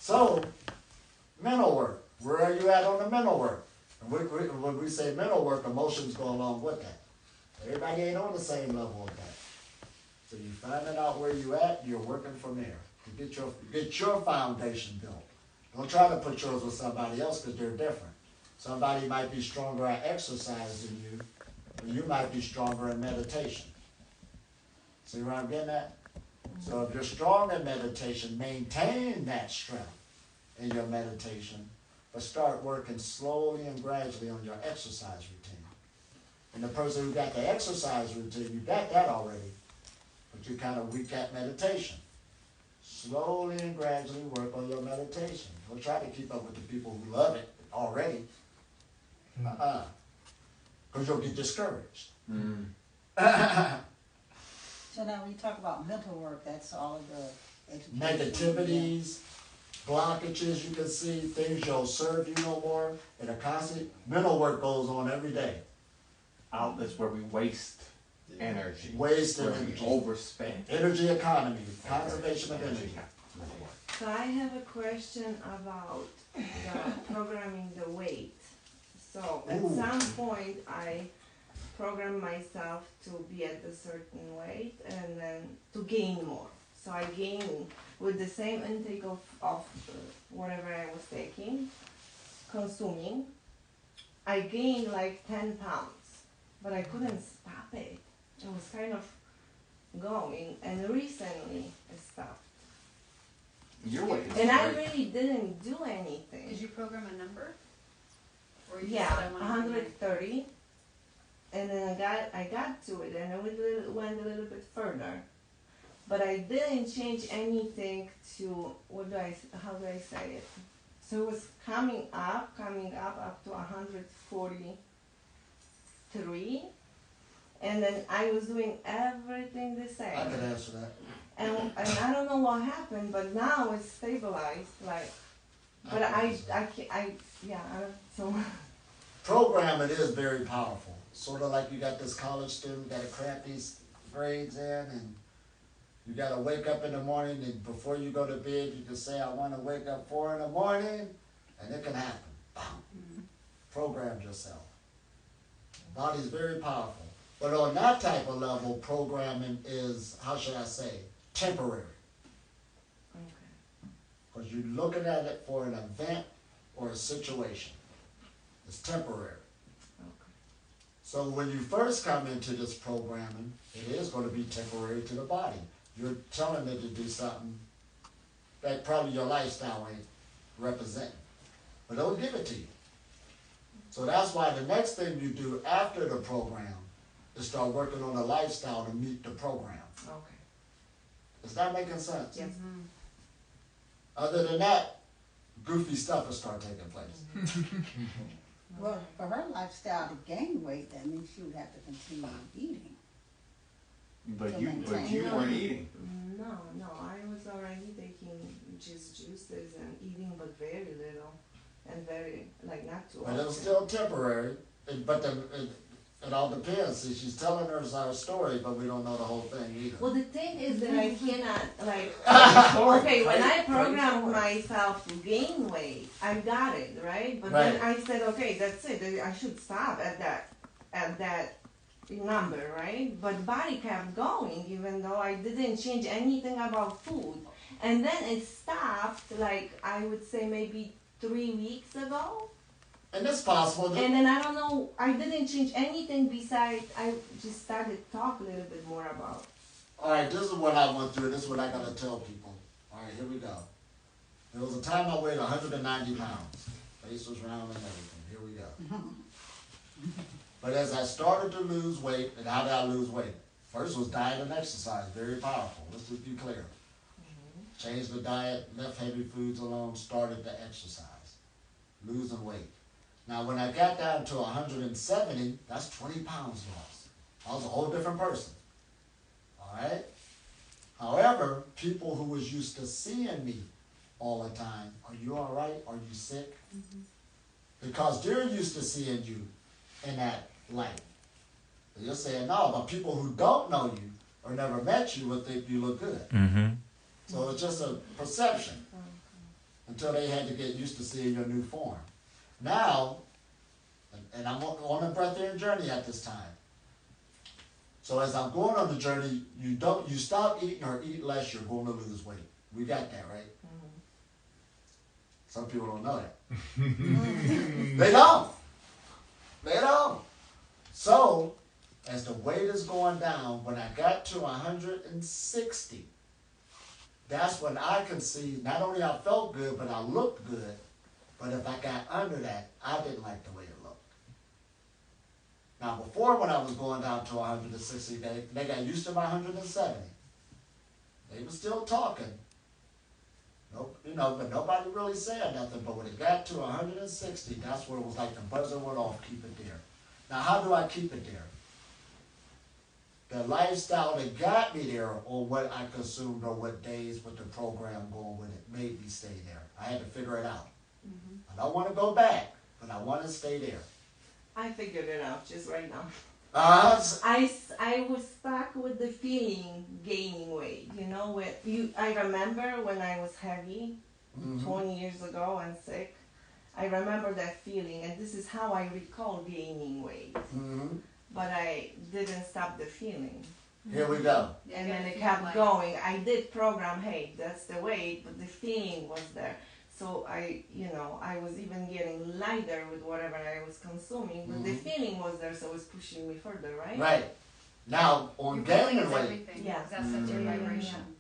So, mental work. Where are you at on the mental work? And when we say mental work, emotions go along with that. Everybody ain't on the same level of that. So you finding out where you at, you're working from there to get your foundation built. Don't try to put yours with somebody else because they're different. Somebody might be stronger at exercise than you, or you might be stronger in meditation. See where I'm getting at? So if you're strong in meditation, maintain that strength in your meditation, but start working slowly and gradually on your exercise routine. And the person who got the exercise routine, you got that already, but you're kind of weak at meditation. Slowly and gradually work on your meditation. Don't try to keep up with the people who love it already. Because you'll get discouraged. So now when you talk about mental work, that's all of the education. Negativities, blockages you can see, things don't serve you no more, and a constant mental work goes on every day. Outlets where we waste energy. Waste where energy. We overspend. Energy economy, conservation of energy. So I have a question about programming the weight. So at some point I programmed myself to be at a certain weight and then to gain more. So I gain with the same intake of whatever I was taking, consuming. I gained like 10 pounds, but I couldn't stop it. It was kind of going, and recently I stopped. Your weight is And I great. really didn't do anything. Did you program a number? Or you Yeah, just said I want to be 130. And then I got to it, and I went a little bit further. But I didn't change anything to, how do I say it? So it was coming up to 143. And then I was doing everything the same. I can answer that. And I don't know what happened, but now it's stabilized, like, but so. Programming is very powerful. Sort of like you got this college student, got to cramp these grades in, and you got to wake up in the morning, and before you go to bed, you can say, I want to wake up 4 in the morning, and it can happen. Program yourself. Body's very powerful. But on that type of level, programming is, how should I say, temporary. Because you're looking at it for an event or a situation. It's temporary. So when you first come into this programming, it is going to be temporary to the body. You're telling it to do something that probably your lifestyle ain't representing. But they'll give it to you. So that's why the next thing you do after the program is start working on a lifestyle to meet the program. Okay. Is that making sense? Yes. Other than that, goofy stuff will start taking place. Well, for her lifestyle to gain weight, that means she would have to continue eating. But you weren't eating. No, I was already taking just juices and eating, but very little, and very, like, not too often. But it was still temporary. But it all depends. See, she's telling us our story, but we don't know the whole thing either. Well, the thing is that I cannot, like, okay, when I programmed myself to gain weight, I got it, right? But then I said, okay, that's it. I should stop at that number, right? But body kept going, even though I didn't change anything about food. And then it stopped, like, I would say maybe 3 weeks ago. And it's possible. And then I don't know, I didn't change anything besides, I just started to talk a little bit more about. All right, this is what I went through. This is what I got to tell people. All right, here we go. There was a time I weighed 190 pounds. Face was round and everything. Here we go. But as I started to lose weight, and how did I lose weight? First was diet and exercise, very powerful. Let's just be clear. Changed the diet, left heavy foods alone, started to exercise, losing weight. Now, when I got down to 170, that's 20 pounds lost. I was a whole different person. All right? However, people who was used to seeing me all the time, are you all right? Are you sick? Because they're used to seeing you in that light. You're saying no, but people who don't know you or never met you would think you look good. So it's just a perception. until they had to get used to seeing your new form. Now, and I'm on a breathtaking journey at this time. So as I'm going on the journey, you stop eating or eat less, you're going to lose weight. We got that, right? Mhm. Some people don't know that. They don't. They don't. So, as the weight is going down, when I got to 160, that's when I could see, not only I felt good, but I looked good. But if I got under that, I didn't like the way it looked. Now, before when I was going down to 160, they got used to my 170. They were still talking. Nope, but nobody really said nothing. But when it got to 160, that's where it was like the buzzer went off, keep it there. Now, how do I keep it there? The lifestyle that got me there, or what I consumed, or what days with the program going with it, made me stay there. I had to figure it out. I don't want to go back, but I want to stay there. I figured it out just right now. Uh-huh. I was stuck with the feeling gaining weight. You know, I remember when I was heavy, 20 years ago and sick. I remember that feeling, and this is how I recall gaining weight. Mm-hmm. But I didn't stop the feeling. Here we go. Yeah, And you then gotta it feel kept like- going. I did program, hey, that's the weight, but the feeling was there. So I was even getting lighter with whatever I was consuming, but the feeling was there, so it was pushing me further, right? Right. Now, on Your feeling gaining is weight, everything. Yeah. That's such a vibration.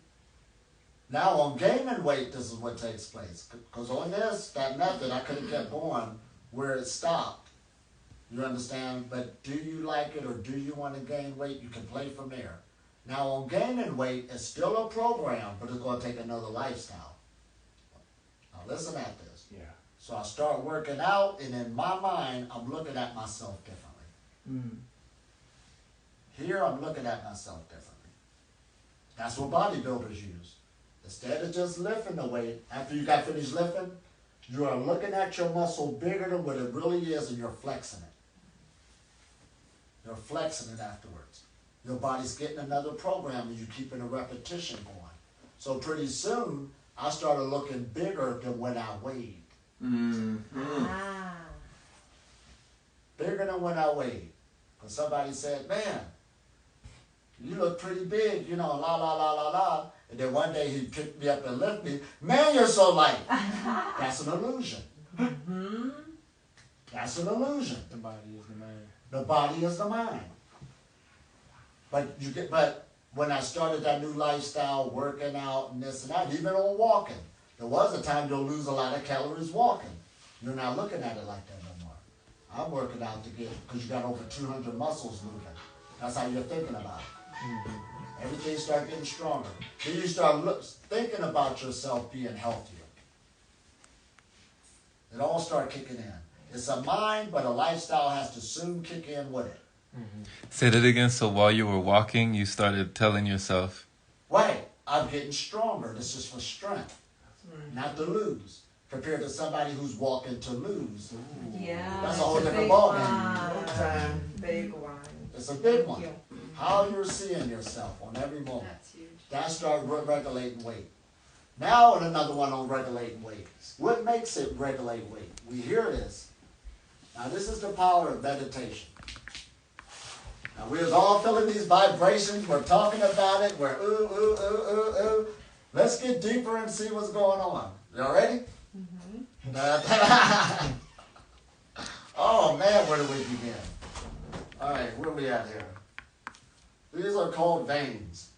now on gaining weight, this is what takes place. Because on that method, I could have kept going where it stopped. You understand? But do you like it or do you want to gain weight? You can play from there. Now on gaining weight, it's still a program, but it's going to take another lifestyle. Now listen at this. Yeah. So I start working out, and in my mind, I'm looking at myself differently. Here, I'm looking at myself differently. That's what bodybuilders use. Instead of just lifting the weight, after you got finished lifting, you are looking at your muscle bigger than what it really is, and you're flexing it. You're flexing it afterwards. Your body's getting another program, and you're keeping a repetition going. So pretty soon, I started looking bigger than when I weighed. Ah. Bigger than when I weighed. Because somebody said, man, you look pretty big, la, la, la, la, la. And then one day he picked me up and lifted me. Man, you're so light. That's an illusion. That's an illusion. The body is the mind. The body is the mind. But when I started that new lifestyle, working out and this and that, even on walking, there was a time you'll lose a lot of calories walking. You're not looking at it like that no more. I'm working out to get, because you got over 200 muscles moving. That's how you're thinking about it. Everything starts getting stronger. Then you start thinking about yourself being healthier. It all starts kicking in. It's a mind, but a lifestyle has to soon kick in with it. Say that again. So while you were walking, you started telling yourself, Wait, I'm getting stronger. This is for strength, not to lose. Compared to somebody who's walking to lose. Yeah. That's a whole it's different big ballgame. one. Big one. It's a big one. Yeah. How you're seeing yourself on every moment. That's huge. That start regulating weight. Now another one on regulating weight. What makes it regulate weight? We hear this. Now this is the power of meditation. Now we was all feeling these vibrations. We're talking about it. We're ooh, ooh, ooh, ooh, ooh. Let's get deeper and see what's going on. Y'all ready? Oh man, where do we begin? All right, where we at here? These are called veins.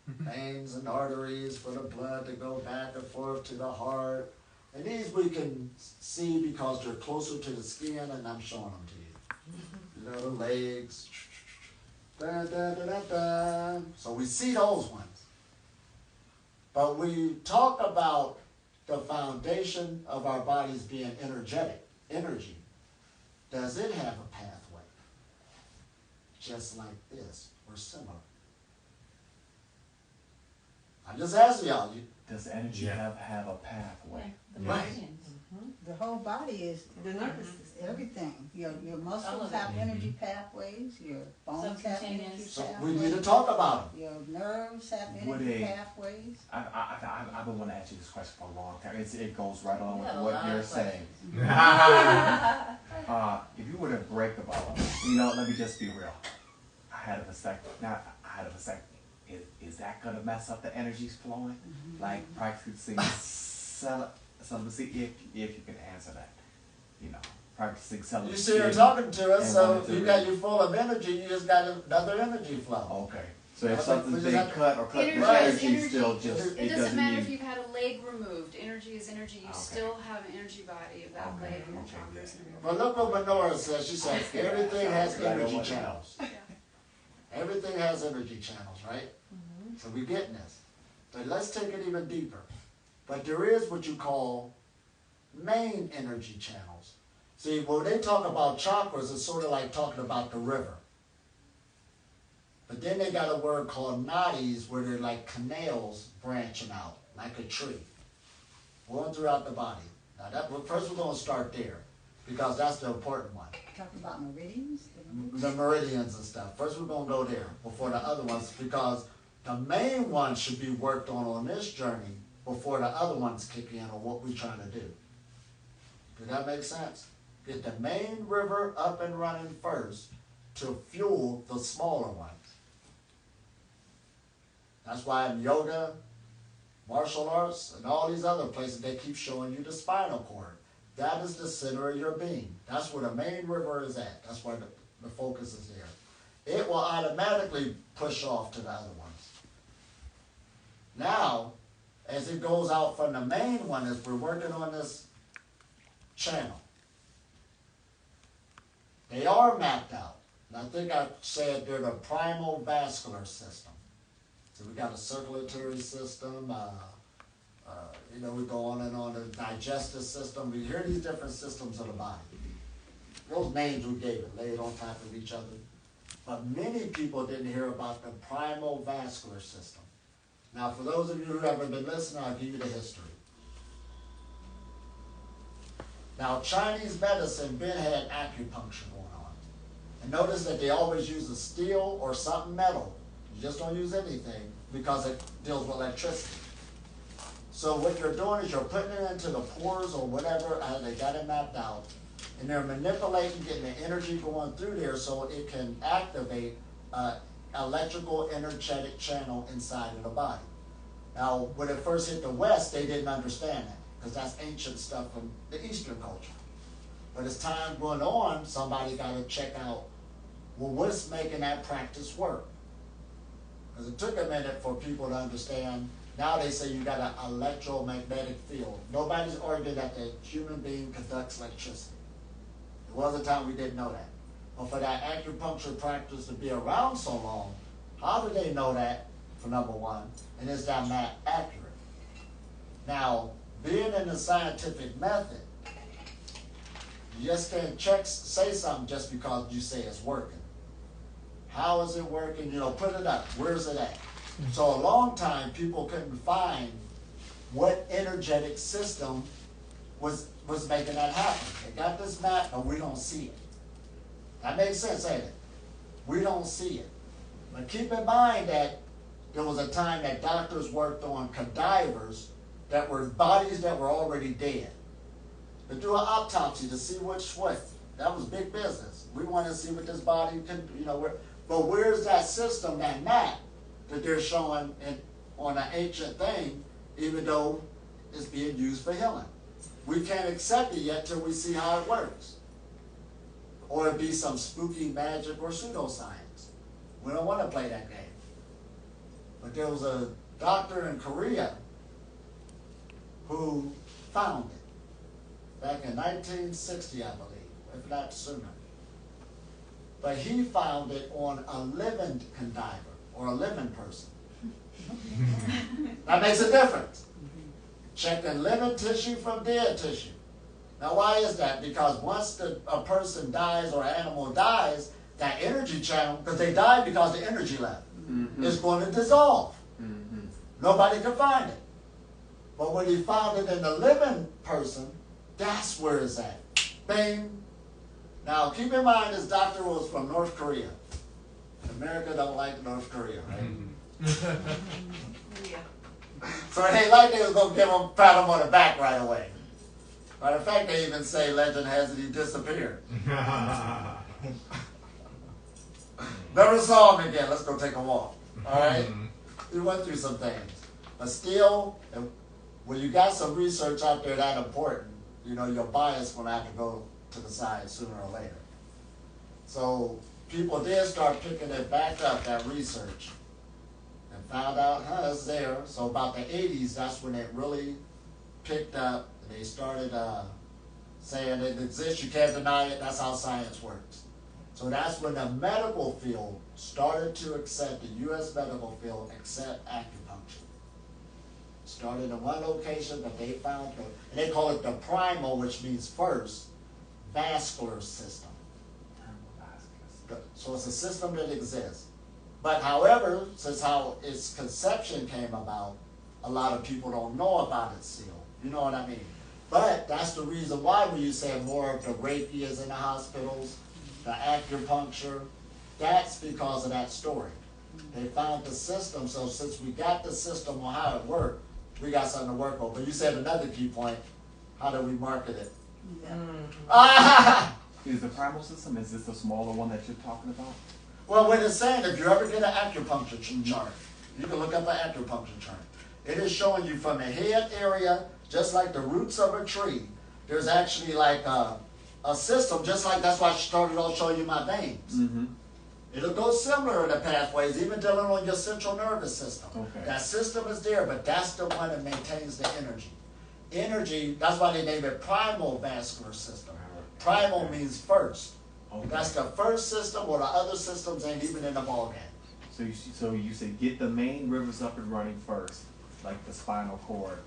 Veins and arteries for the blood to go back and forth to the heart. And these we can see because they're closer to the skin, and I'm showing them to you. The legs. Da, da, da, da, da. So we see those ones. But we talk about the foundation of our bodies being energetic, energy. Does it have a pathway? Just like this, or similar? I'm just asking y'all. Does energy have a pathway? The Right. meridians. The whole body is The nervous system. everything. Your All muscles of it. have energy pathways, your bones have Subcutaneous. energy So pathways. we need to talk about them. Your nerves have Would energy a- pathways. I've been wanting to ask you this question for a long time. It goes right on You with have a what lot you're of saying. questions. If you were to break the bone, you know, let me just be real. I had a vasectomy. Now, I had a vasectomy. Is that gonna mess up the energies flowing? Like practicing celibacy, if you can answer that. You know, practicing celibacy. You see her talking to us, And so wanted to you got you full of energy, you just got another energy flow. Okay. So if I think something's we just being have to- cut or cut, Energy the is energy energy. still just, It doesn't matter if you've had a leg removed. Energy is energy. You Okay. still have an energy body of that Okay. leg and the Okay. chakras and But look what Menorah says, she said, everything has Yeah. energy Yeah. channels. Yeah. Everything has energy channels, right? So we're getting this. But let's take it even deeper. But there is what you call main energy channels. See, when they talk about chakras, it's sort of like talking about the river. But then they got a word called nadis, where they're like canals branching out, like a tree, going throughout the body. Now, first we're going to start there, because that's the important one. Talking about meridians. The meridians and stuff. First we're going to go there before the other ones, because the main one should be worked on this journey before the other ones kick in on what we're trying to do. Does that make sense? Get the main river up and running first to fuel the smaller ones. That's why in yoga, martial arts, and all these other places, they keep showing you the spinal cord. That is the center of your being. That's where the main river is at. That's where the focus is there. It will automatically push off to the other ones. Now, as it goes out from the main one, as we're working on this channel, they are mapped out. And I think I said they're the primal vascular system. So we got a circulatory system, you know, we go on and on, the digestive system. We hear these different systems of the body. Those names we gave it, laid on top of each other. But many people didn't hear about the primal vascular system. Now, for those of you who haven't been listening, I'll give you the history. Now, Chinese medicine been had acupuncture going on. And notice that they always use a steel or something metal. You just don't use anything because it deals with electricity. So what you're doing is you're putting it into the pores or whatever, they got it mapped out, and they're manipulating, getting the energy going through there so it can activate electrical energetic channel inside of the body. Now, when it first hit the West, they didn't understand that, because that's ancient stuff from the Eastern culture. But as time went on, somebody got to check out, well, what's making that practice work? Because it took a minute for people to understand. Now they say you got an electromagnetic field. Nobody's arguing that the human being conducts electricity. There was a time we didn't know that. But for that acupuncture practice to be around so long, how do they know that, for number one? And is that map accurate? Now, being in the scientific method, you just can't say something just because you say it's working. How is it working? You know, put it up. Where's it at? So a long time, people couldn't find what energetic system was making that happen. They got this map, but we don't see it. That makes sense, ain't it? We don't see it. But keep in mind that there was a time that doctors worked on cadavers that were bodies that were already dead. To do an autopsy to see which way. That was big business. We want to see what this body can, you know, but where's that system, that map, that they're showing on an ancient thing, even though it's being used for healing? We can't accept it yet till we see how it works. Or it be some spooky magic or pseudoscience. We don't want to play that game. But there was a doctor in Korea who found it back in 1960, I believe, if not sooner. But he found it on a living cadaver, or a living person. That makes a difference. Checking living tissue from dead tissue. Now why is that? Because once a person dies or an animal dies, that energy channel, because they died because the energy left, is going to dissolve. Nobody can find it. But when he found it in the living person, That's where it's at. Bing. Now, keep in mind this doctor was from North Korea. America don't like North Korea, right? Yeah. So it ain't like they was going to give him, pat him on the back right away. Matter of fact, they even say legend has it he disappeared. Never saw him again. Let's go take a walk. All right? We went through some things. But still, when you got some research out there that important, you know, your bias going to have to go to the side sooner or later. So people did start picking it back up, that research, and found out, it's there. So about the 80s, that's when it really picked up. And they started saying it exists, you can't deny it, that's how science works. So that's when the medical field started to accept, the U.S. medical field accept acupuncture. Started in one location, but they found, and they call it the primal, which means first, vascular system. So it's a system that exists. But however, since how its conception came about, a lot of people don't know about it still. You know what I mean? But that's the reason why when you say more of the Reiki is in the hospitals, the acupuncture, that's because of that story. They found the system, so since we got the system on how it worked, we got something to work on. But you said another key point, how do we market it? Is the primal system, is this the smaller one that you're talking about? Well, what it's saying, if you ever get an acupuncture chart, you can look up an acupuncture chart. It is showing you from the head area, just like the roots of a tree, there's actually like a system, just like that's why I started off showing you my veins. Mm-hmm. It'll go similar in the pathways, even dealing on your central nervous system. Okay. That system is there, but that's the one that maintains the energy. Energy, that's why they name it primal vascular system. Primal means first. Okay. That's the first system, or the other systems ain't even in the ballgame. So you say get the main rivers up and running first, like the spinal cord,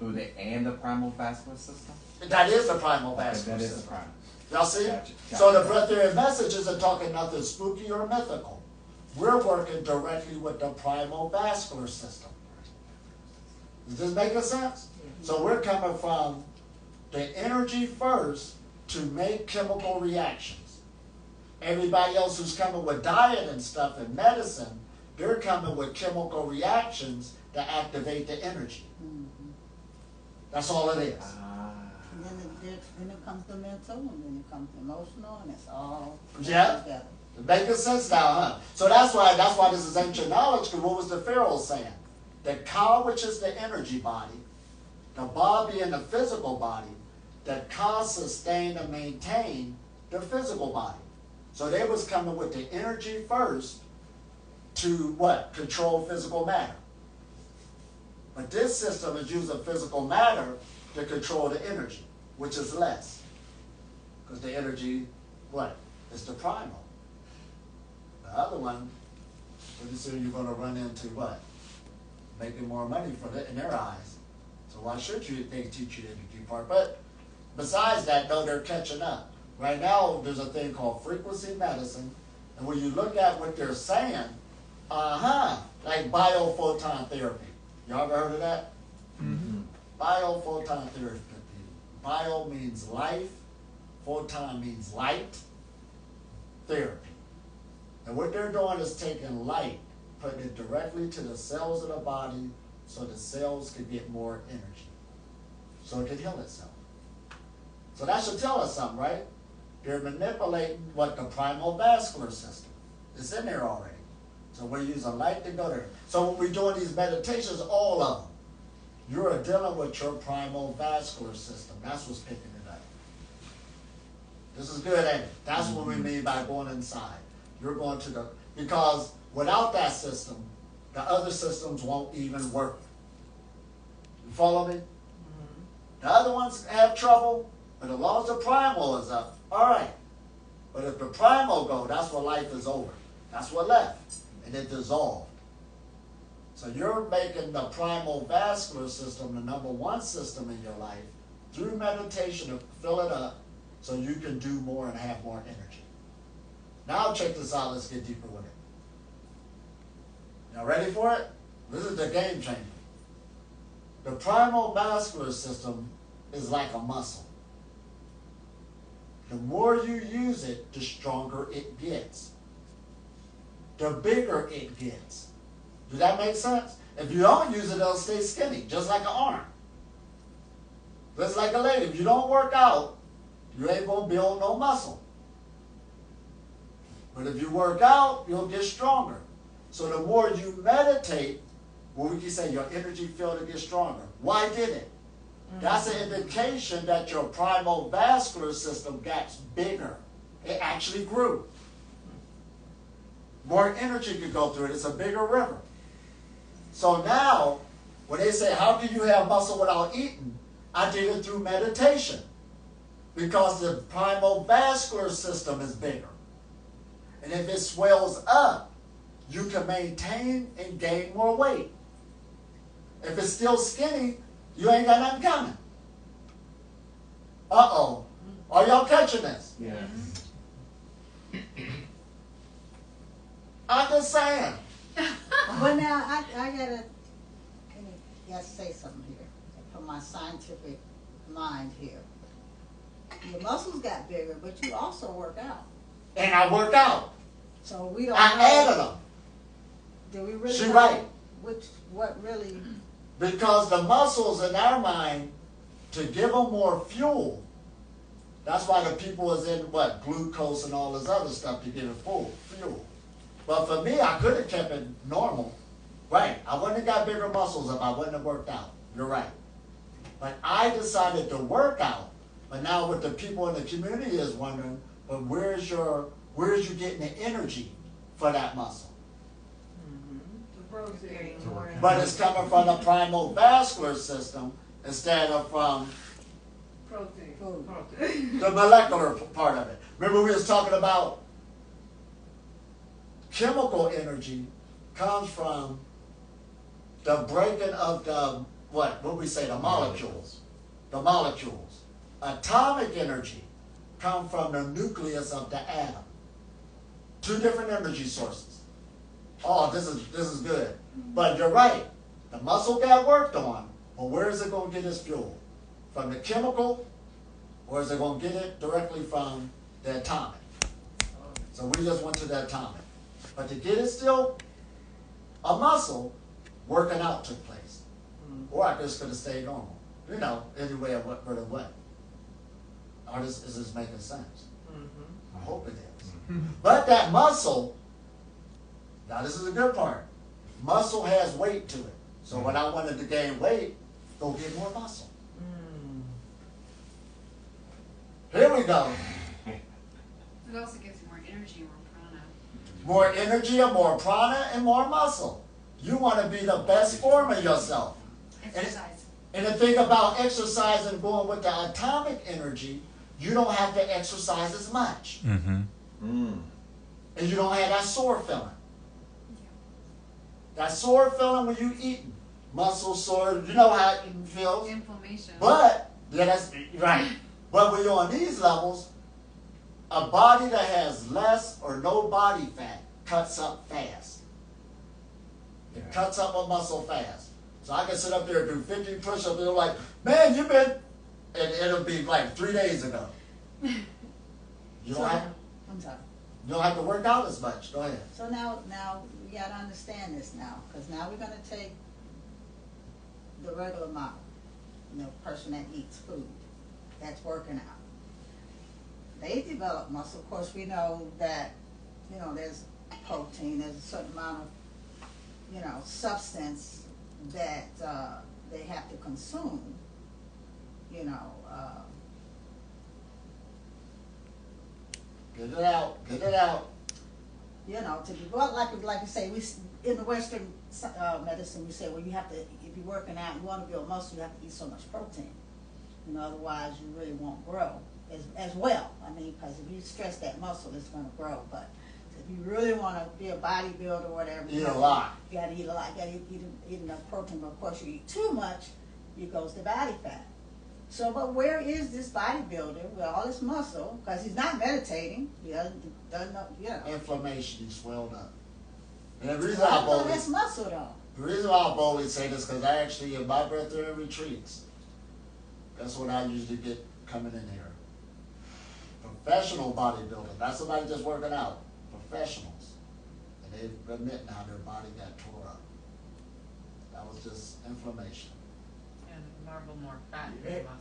and the primal vascular system? That is the primal Okay, vascular that is the system. primal. Y'all see? Gotcha. So the breatharian messages are talking nothing spooky or mythical. We're working directly with the primal vascular system. Is this making sense? So we're coming from the energy first to make chemical reactions. Everybody else who's coming with diet and stuff and medicine, they're coming with chemical reactions to activate the energy. That's all it is. And then it comes to mental, and then it comes to emotional, and it's all Yeah. together. Making sense now, huh? So that's why this is ancient knowledge, because what was the Pharaoh saying? The Ka, which is the energy body, the Ba being the physical body, the Ka sustain and maintain the physical body. So they was coming with the energy first to what? Control physical matter. But this system is using physical matter to control the energy, which is less. Because the energy, what? Is the primal. The other one, pretty soon you're going to run into what? Making more money in their eyes. So why should they teach you the energy part? But besides that, though, they're catching up. Right now, there's a thing called frequency medicine. And when you look at what they're saying, like biophoton therapy. Y'all ever heard of that? Mm-hmm. Biophoton therapy. Bio means life. Photon means light. Therapy. And what they're doing is taking light, putting it directly to the cells of the body so the cells can get more energy. So it can heal itself. So that should tell us something, right? They're manipulating what the primal vascular system is in there already. So we're using light to go there. So when we're doing these meditations, all of them, you're dealing with your primal vascular system. That's what's picking it up. This is good, ain't it? That's what we mean by going inside. You're going to because without that system, the other systems won't even work. You follow me? The other ones have trouble, but as long as the primal is up, all right. But if the primal go, that's where life is over. That's what left, and it dissolved. So you're making the primal vascular system the number one system in your life through meditation to fill it up so you can do more and have more energy. Now check this out. Let's get deeper with it. Y'all ready for it? This is the game changer. The primal vascular system is like a muscle. The more you use it, the stronger it gets. The bigger it gets. Does that make sense? If you don't use it, it'll stay skinny, just like an arm. Just like a lady, if you don't work out, you ain't gonna build no muscle. But if you work out, you'll get stronger. So the more you meditate, well, we can say your energy field will get stronger. Why did it? That's an indication that your primal vascular system gets bigger. It actually grew. More energy could go through it. It's a bigger river. So now, when they say, how can you have muscle without eating? I did it through meditation. Because the primal vascular system is bigger. And if it swells up, you can maintain and gain more weight. If it's still skinny, you ain't got nothing coming. Uh-oh. Are y'all catching this? Yeah. I'm just saying. But now, I gotta say something here, from my scientific mind here. Your muscles got bigger, but you also work out. And I work out. So we don't I know. added them. Do we really She know right. what really? Because the muscles in our mind, to give them more fuel, that's why the people is in glucose and all this other stuff to give it fuel. But for me, I could have kept it normal. Right. I wouldn't have got bigger muscles if I wouldn't have worked out. You're right. But I decided to work out. But now what the people in the community is wondering, but where's you getting the energy for that muscle? But it's coming from the primal vascular system instead of from the molecular part of it. Remember we was talking about chemical energy comes from the breaking of the, what we say, the molecules. The molecules. Atomic energy comes from the nucleus of the atom. Two different energy sources. Oh, this is good. But you're right. The muscle got worked on, but where is it going to get its fuel? From the chemical, or is it going to get it directly from the atomic? So we just went to the atomic. But to get it still a muscle, working out took place. Or I just could have stayed normal. You know, anyway, what. Is this making sense? I hope it is. But that muscle, now this is a good part. Muscle has weight to it. So when I wanted to gain weight, go get more muscle. Here we go. It also gives you more energy, more prana. More energy and more prana and more muscle. You want to be the best form of yourself. Exercise. And the thing about exercise and going with the atomic energy, you don't have to exercise as much. Mm-hmm. And you don't have that sore feeling. That sore feeling when you eating. Muscle sore, you know how it feels. Inflammation. But, yeah, that's right. But when you're on these levels, a body that has less or no body fat cuts up fast. It cuts up a muscle fast. So I can sit up there and do 50 push-ups and they're like, man, you've been, and it'll be like 3 days ago. You don't have, I'm sorry. you don't have to work out as much. Go ahead. So now we gotta understand this now, because now we're gonna take the regular model, person that eats food, that's working out. They develop muscle. Of course, we know that, there's protein, there's a certain amount of, substance that they have to consume, Get it out. Get it out. to be, well, like you say, we in the Western medicine, we say, well, you have to, if you're working out, you want to build muscle, you have to eat so much protein. Otherwise you really won't grow as well. I mean, because if you stress that muscle, it's going to grow. But if you really want to be a bodybuilder or whatever, Eat a lot. You got to eat a lot. You got to eat enough protein. But of course, you eat too much, it goes to body fat. So, but where is this bodybuilder with all this muscle? Because he's not meditating. He doesn't know, Inflammation, he swelled up. And the reason Well, I I thought boldly, that's muscle though. the reason why I boldly say this because I actually in my breathwork retreats. That's what I usually get coming in here. Professional bodybuilder, not somebody just working out. Professionals. And they admit now their body got tore up. That was just inflammation. And marble more fat Yeah. in the muscle.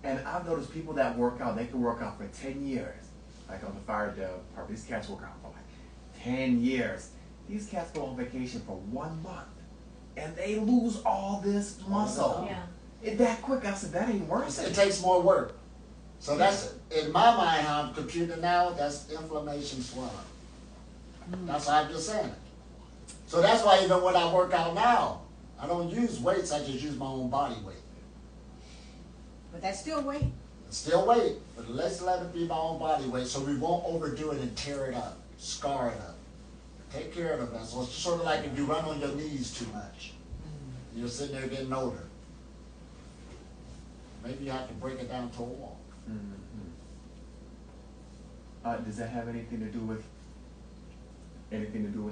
And I've noticed people that work out, they can work out for 10 years. Like on the fire part, these cats work out for like 10 years. These cats go on vacation for 1 month. And they lose all this muscle. Yeah. It that quick. I said, that ain't worth It it. takes more work. So that's, in my mind, how I'm computing now, that's inflammation swelling. That's why I'm just saying it. So that's why even when I work out now, I don't use weights, I just use my own body weight. But that's still weight. Still weight, but let's let it be my own body weight so we won't overdo it and tear it up, scar it up. Take care of the vessel. It's sort of like if you run on your knees too much. You're sitting there getting older. Maybe you have to break it down to a walk. Does that have anything to do with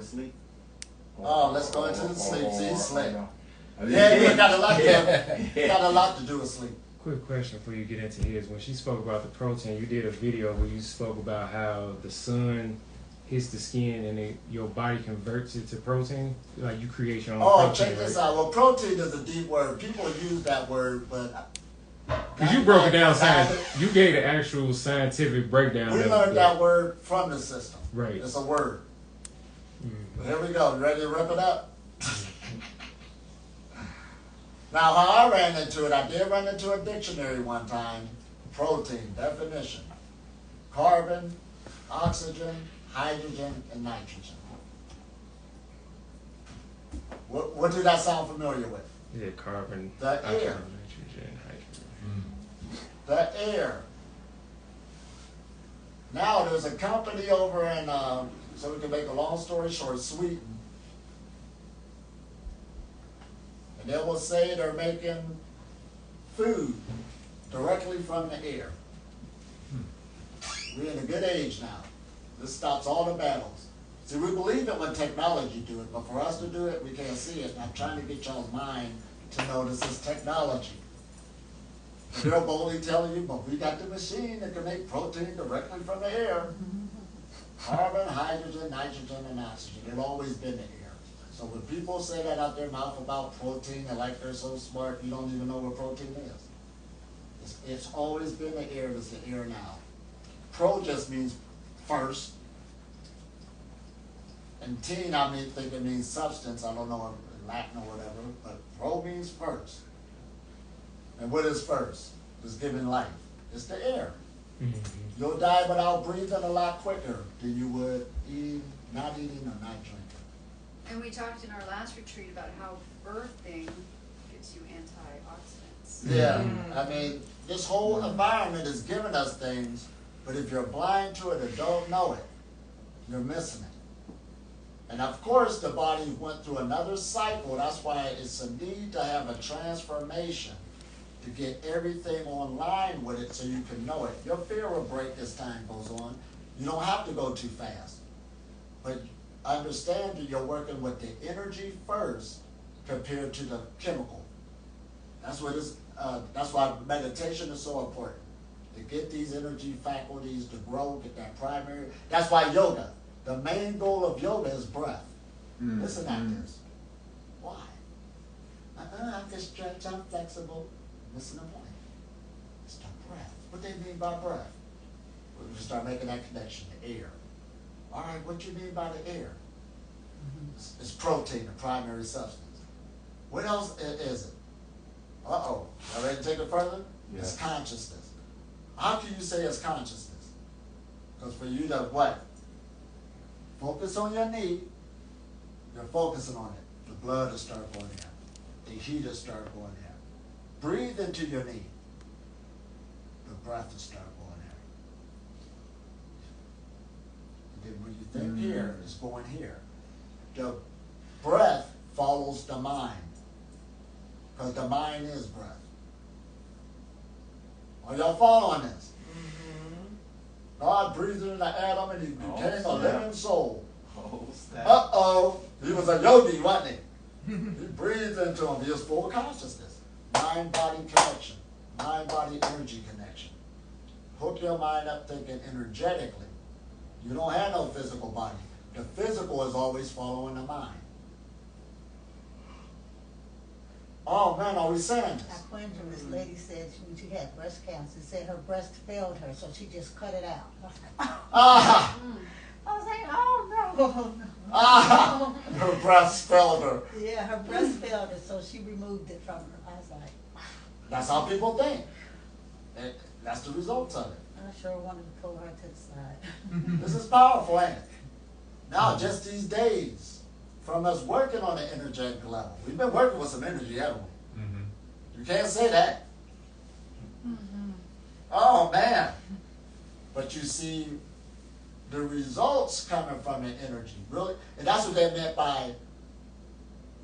sleep? Oh, let's go into the sleep. See, sleep. no. Yeah, you got a lot to do with sleep. Quick question before you get into his. When she spoke about the protein, you did a video where you spoke about how the sun hits the skin and your body converts it to protein. Like you create your own protein. Check this out. Well, protein is a deep word. People use that word, but Because you broke it down, you gave the actual scientific breakdown. we learned that word from the system. Right. It's a word. Here we go. You ready to rip it up? Now, how I ran into it, I did run into a dictionary one time. Protein, definition. Carbon, oxygen, hydrogen, and nitrogen. What did that sound familiar with? Yeah, carbon, The oxygen, air. nitrogen, hydrogen. The air. Now, there's a company over in, so we can make a long story short, Sweden. And they will say they're making food directly from the air. We're in a good age now. This stops all the battles. See, we believe it when technology do it, but for us to do it, we can't see it. And I'm trying to get y'all's mind to know this is technology. And they're boldly telling you, but we got the machine that can make protein directly from the air. Carbon, hydrogen, nitrogen, and oxygen. They've always been the air. So when people say that out their mouth about protein, and like they're so smart, you don't even know what protein is. It's always been the air. It's the air now. Pro just means first. And teen, think it means substance. I don't know in Latin or whatever, but pro means first. And what is first? It's giving life. It's the air. You'll die without breathing a lot quicker than you would not eating or not drinking. And we talked in our last retreat about how birthing gives you antioxidants. Yeah, this whole environment is giving us things, but if you're blind to it or don't know it, you're missing it. And of course, the body went through another cycle. That's why it's a need to have a transformation to get everything online with it so you can know it. Your fear will break as time goes on. You don't have to go too fast. But understand that you're working with the energy first compared to the chemical. That's why meditation is so important. To get these energy faculties to grow, get that primary. That's why yoga. The main goal of yoga is breath. Listen at this. Why? I'm just stretch, I'm flexible. Missing the point. It's the breath. What do they mean by breath? We just start making that connection, the air. All right, what you mean by the air? It's protein, the primary substance. What else is it? Y'all ready to take it further? Yes. It's consciousness. How can you say it's consciousness? Because for you to what? Focus on your knee. You're focusing on it. The blood will start going in. The heat will start going in. Breathe into your knee. The breath will start going in. And then when you think here, it's going here. The breath follows the mind. Because the mind is breath. Are y'all following this? God breathed into the atom and he became a living soul. He was a yogi, wasn't he? He breathed into him. He was full of consciousness. Mind-body connection. Mind-body energy connection. hook your mind up thinking energetically. You don't have no physical body. The physical is always following the mind. Oh man, are we saying I this? went from this lady said when she had breast cancer, said her breast failed her, so she just cut it out. Ah! I was like, oh no. Ah! Her breast failed her. Yeah, her breast failed her, so she removed it from her. I was like, That's how people think. That's the results of it. I sure wanted to pull her to the side. This is powerful, ain't it? Now, just these days, from us working on the energetic level, we've been working with some energy, haven't we? You can't say that. Oh, man. But you see, the results coming from the energy, really, and that's what they meant by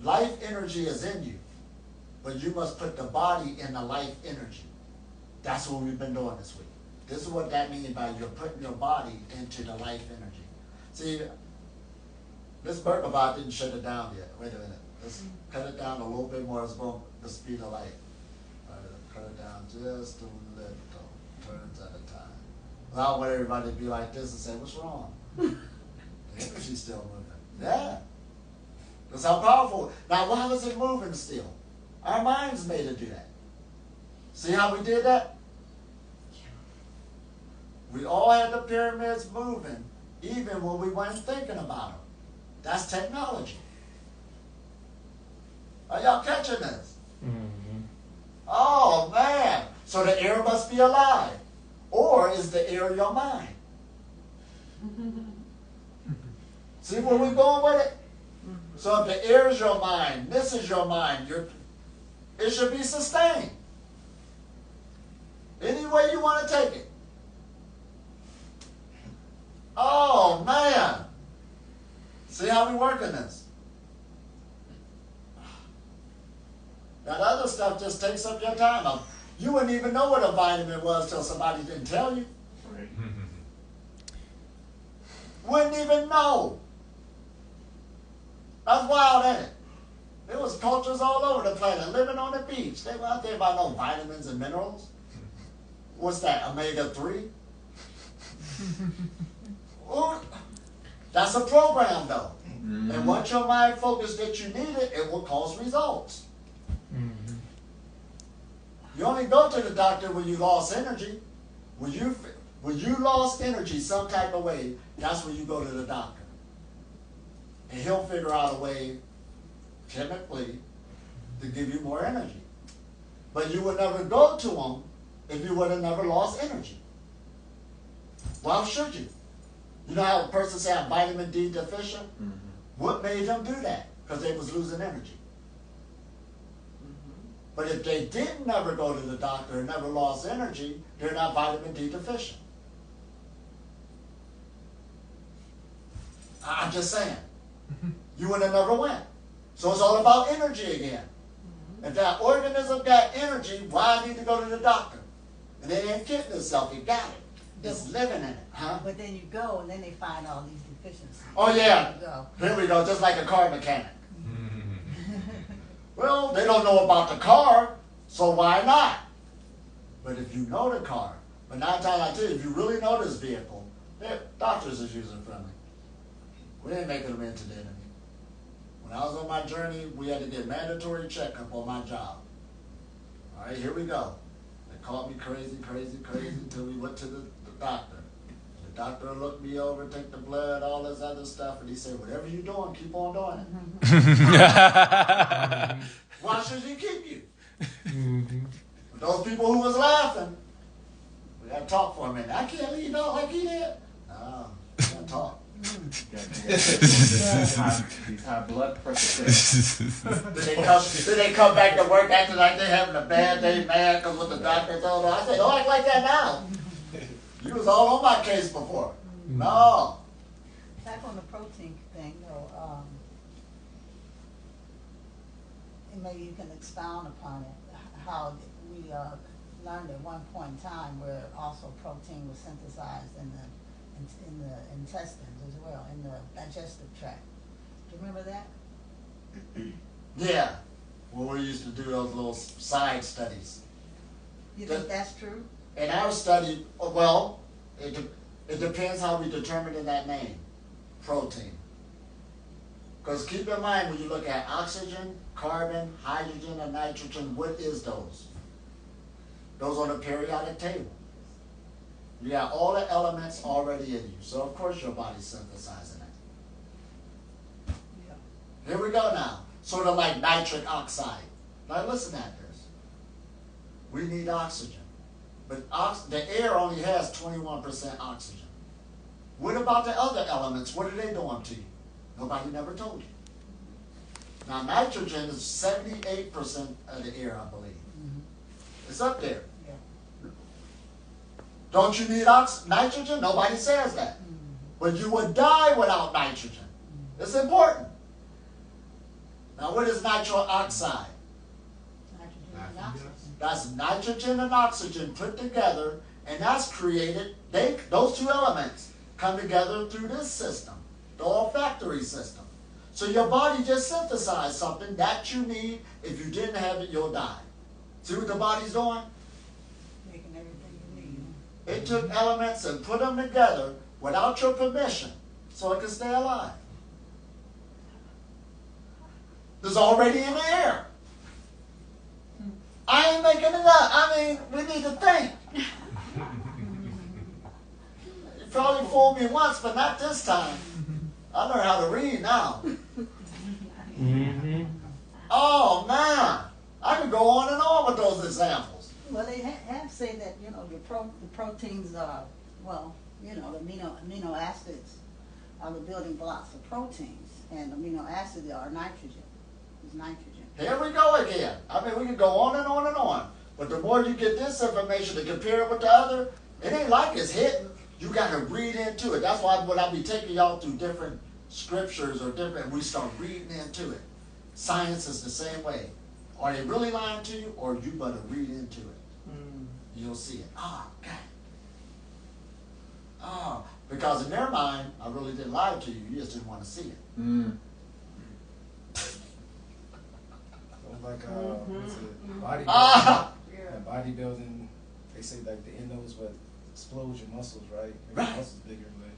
life energy is in you, but you must put the body in the life energy. That's what we've been doing this week. This is what that means by you're putting your body into the life energy. See, this Berkabot didn't shut it down yet. Wait a minute. Let's cut it down a little bit more. Let's go the speed of light. All right, cut it down just a little turns at a time. Well, I want everybody to be like this and say, what's wrong? The energy's still moving. Yeah. That's how powerful. Now, why was it moving still? Our minds made it do that. See how we did that? We all had the pyramids moving, even when we weren't thinking about them. That's technology. Are y'all catching this? Oh, man. So the air must be alive. Or is the air your mind? See where we're going with it? So if the air is your mind, this is your mind, it should be sustained. Any way you want to take it. Oh, man. See how we working this? That other stuff just takes up your time. You wouldn't even know what a vitamin was till somebody didn't tell you. Right. Wouldn't even know. That's wild, ain't it? There was cultures all over the planet living on the beach. They weren't there about no vitamins and minerals. What's that, omega-3? That's a program, though. And once your mind focused that you need it, it will cause results. You only go to the doctor when you lost energy. When you lost energy some type of way, that's when you go to the doctor. And he'll figure out a way, chemically, to give you more energy. But you would never go to him if you would have never lost energy. Why should you? You know how a person say I'm vitamin D deficient? What made them do that? Because they was losing energy. But if they didn't never go to the doctor and never lost energy, they're not vitamin D deficient. I'm just saying. You would have never went. So it's all about energy again. If that organism got energy, why I need to go to the doctor? And it ain't kidding itself, it got it. It's living in it, huh? But then you go and then they find all these deficiencies. Oh yeah, There you go. here we go, just like a car mechanic. Well, they don't know about the car, so why not? But if you know the car, but 9 times out of 10, if you really know this vehicle, doctors is user friendly. We ain't making them into the enemy. When I was on my journey, we had to get mandatory checkup on my job. All right, here we go. They called me crazy until we went to the doctor. The doctor looked me over, take the blood, all this other stuff, and he said, whatever you're doing, keep on doing it. Why should he keep you? But those people who was laughing, we got to talk for a minute. I can't leave out like he did. No, we got to talk. These high blood pressure tests. Then they come back to work acting like they're having a bad day, mad because what the doctor told them. I said, don't act like that now. You was all on my case before. No. Back on the protein thing, though, and maybe you can expound upon it, how we learned at one point in time where also protein was synthesized in the intestines as well, in the digestive tract. Do you remember that? Yeah. Well, we used to do those little side studies. You think that's true? in our study, well, it depends how we determine in that name, protein. Because keep in mind when you look at oxygen, carbon, hydrogen, and nitrogen, what is those? Those on the periodic table. You got all the elements already in you. So of course your body's synthesizing it. Here we go now. Sort of like nitric oxide. Now listen at this. We need oxygen. But the air only has 21% oxygen. What about the other elements? What are they doing to you? Nobody never told you. Now nitrogen is 78% of the air, I believe. It's up there. Don't you need nitrogen? Nobody says that. But you would die without nitrogen. It's important. Now what is nitric oxide? Nitrogen and oxygen. That's nitrogen and oxygen put together, and that's created, those two elements come together through this system, the olfactory system. So your body just synthesized something that you need. If you didn't have it, you'll die. See what the body's doing? Making everything you need. It took elements and put them together without your permission so it could stay alive. It's already in the air. I ain't making it up. I mean, we need to think. You probably fooled me once, but not this time. I learned how to read now. Oh, man. I could go on and on with those examples. Well, they have said that, you know, the proteins are, well, you know, the amino acids are the building blocks of proteins, and amino acids are nitrogen. It's nitrogen. Here we go again. I mean, we can go on and on and on. But the more you get this information to compare it with the other, it ain't like it's hidden. You got to read into it. That's why when I be taking y'all through different scriptures or different, we start reading into it. Science is the same way. Are they really lying to you, or you better read into it? You'll see it. Oh, God. Oh, because in their mind, I really didn't lie to you. You just didn't want to see it. Like what's it? Bodybuilding. Yeah. Bodybuilding, they say like the endos what explodes your muscles, right? Make Right. your muscles bigger, but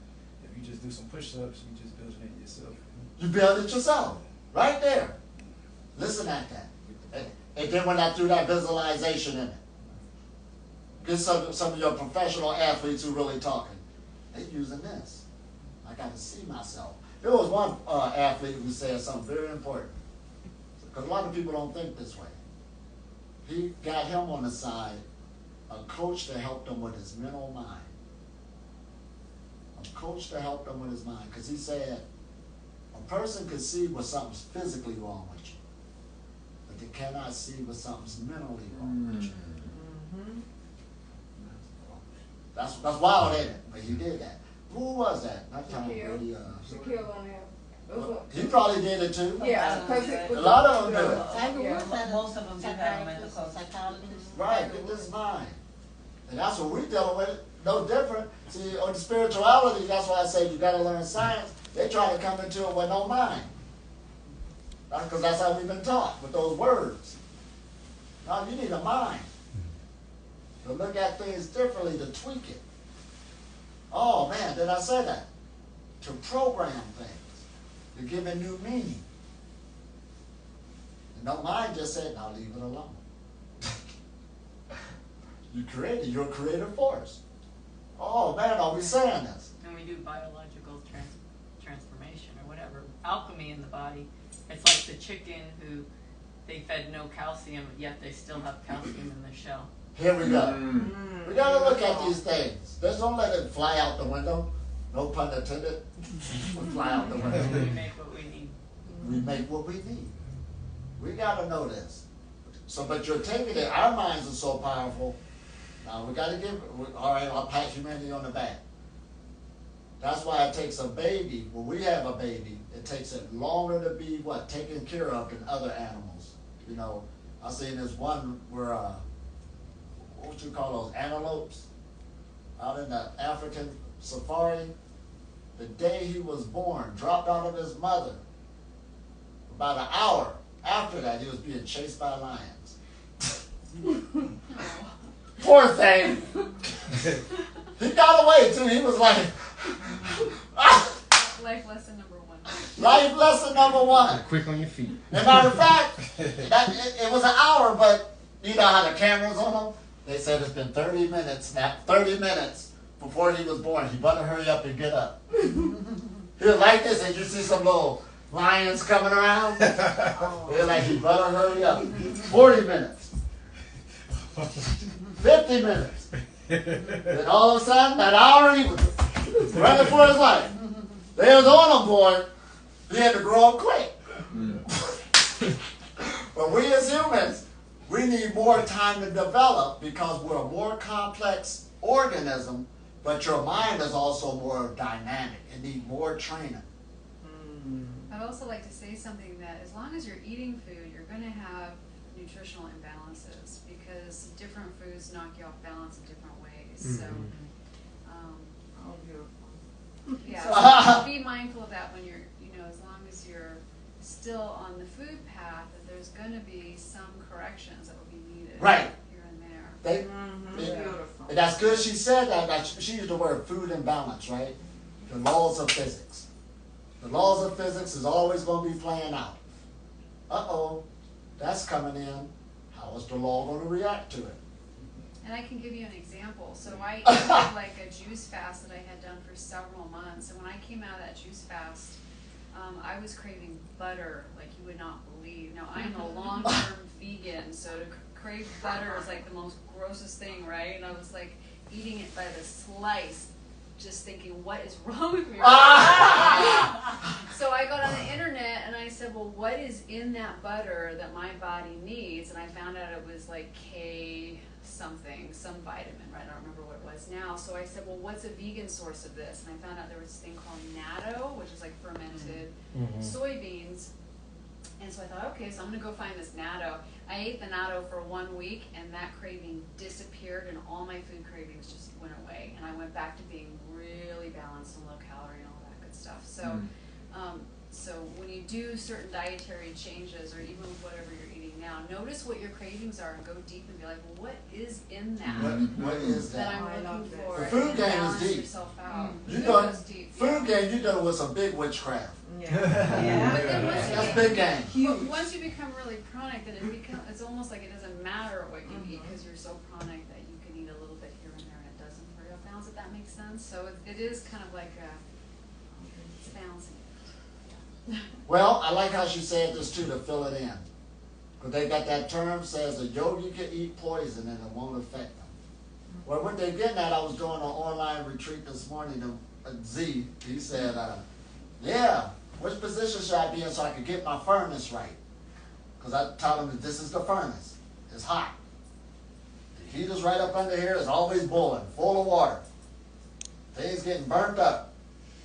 if you just do some push-ups, you just building it yourself. You build it yourself. Right there. Listen at that. And then when I threw that visualization in it, get some of your professional athletes who really talking. They using this. I got to see myself. There was one athlete who said something very important. Because a lot of people don't think this way. He got him on the side, a coach to help him with his mental mind. A coach to help him with his mind. Because he said, a person can see when something's physically wrong with you, but they cannot see when something's mentally wrong with you. That's wild, ain't it? But he did that. Who was that? Not Tom Brady. Shaquille O'Neal. He probably did it too. Yeah, because A lot of them do it. Tiger Woods had most of them do have a mental coach. psychologist. Right, get this mind. And that's what we're dealing with. No different. See, on the spirituality, that's why I say you got to learn science. They try to come into it with no mind. Because that's how we've been taught, with those words. No, you need a mind. To look at things differently, to tweak it. Oh, man, did I say that? To program things. To give it new meaning. And no mind just said, now leave it alone. You created your creative force. Oh man, are we saying this? And we do biological transformation or whatever, alchemy in the body. It's like the chicken who they fed no calcium, yet they still have calcium in their shell. Here we go. We got to look at these things. Just don't let it fly out the window. No pun intended. Fly out the window. We make what we need. We make what we need. We got to know this. So, but you're taking it. Our minds are so powerful. Now we got to give. All right, I'll pat humanity on the back. That's why it takes a baby. When we have a baby, it takes it longer to be what taken care of than other animals. You know, I seen this one where what you call those antelopes out in the African safari. The day he was born, dropped out of his mother. About an hour after that, he was being chased by lions. Poor thing. He got away too. He was like, Life lesson number 1. life lesson number 1. Quick on your feet. As a matter of fact, it was an hour, but you know how the cameras on them? They said it's been 30 minutes now, 30 minutes before he was born. He better hurry up and get up. He was like this, and you see some little lions coming around. They're like, he better hurry up. 40 minutes. 50 minutes. Then all of a sudden, that hour, he was running for his life. They was on him, boy. He had to grow up quick. But we as humans, we need more time to develop because we're a more complex organism, but your mind is also more dynamic. It needs more training. I'd also like to say something that as long as you're eating food, you're going to have nutritional imbalances because different foods knock you off balance in different ways. So, Oh, beautiful. yeah, so be mindful of that when you're, as long as you're still on the food path, that there's going to be some corrections that will be needed Right. here and there. Beautiful. And that's good she said that. She used the word food and balance, right? The laws of physics. The laws of physics is always going to be playing out. Uh-oh, that's coming in. How is the law going to react to it? And I can give you an example. So I did like a juice fast that I had done for several months. And when I came out of that juice fast, I was craving butter like you would not believe. Now, I'm a long-term vegan, so to crave butter is like the most grossest thing, right? And I was like eating it by the slice, just thinking, what is wrong with me? So I got on the internet and I said, well, what is in that butter that my body needs? And I found out it was like K something, some vitamin, right? I don't remember what it was now. So I said, well, what's a vegan source of this? And I found out there was this thing called natto, which is like fermented soybeans. And so I thought, okay, so I'm going to go find this natto. I ate the natto for 1 week, and that craving disappeared, and all my food cravings just went away. And I went back to being really balanced and low calorie and all that good stuff. So, so when you do certain dietary changes, or even with whatever you're eating now, notice what your cravings are and go deep and be like, well, what is in that What is that that? I'm looking for? The food and game is balance deep. yourself out. You Food done, goes deep, food yeah. game, you done with some big witchcraft. But then once you That's get- big game. But once you become really chronic, then it's almost like it doesn't matter what you eat because you're so chronic that you can eat a little bit here and there and it doesn't hurt your balance, if that makes sense. So it is kind of like it's balancing it. Well, I like how she said this too, to fill it in. Because they got that term says a yogi can eat poison and it won't affect them. Well, what they're getting at, I was doing an online retreat this morning, Z, he said, yeah, which position should I be in so I can get my furnace right? Because I told him that this is the furnace. It's hot. The heat is right up under here. It's always boiling, full of water. Things getting burnt up.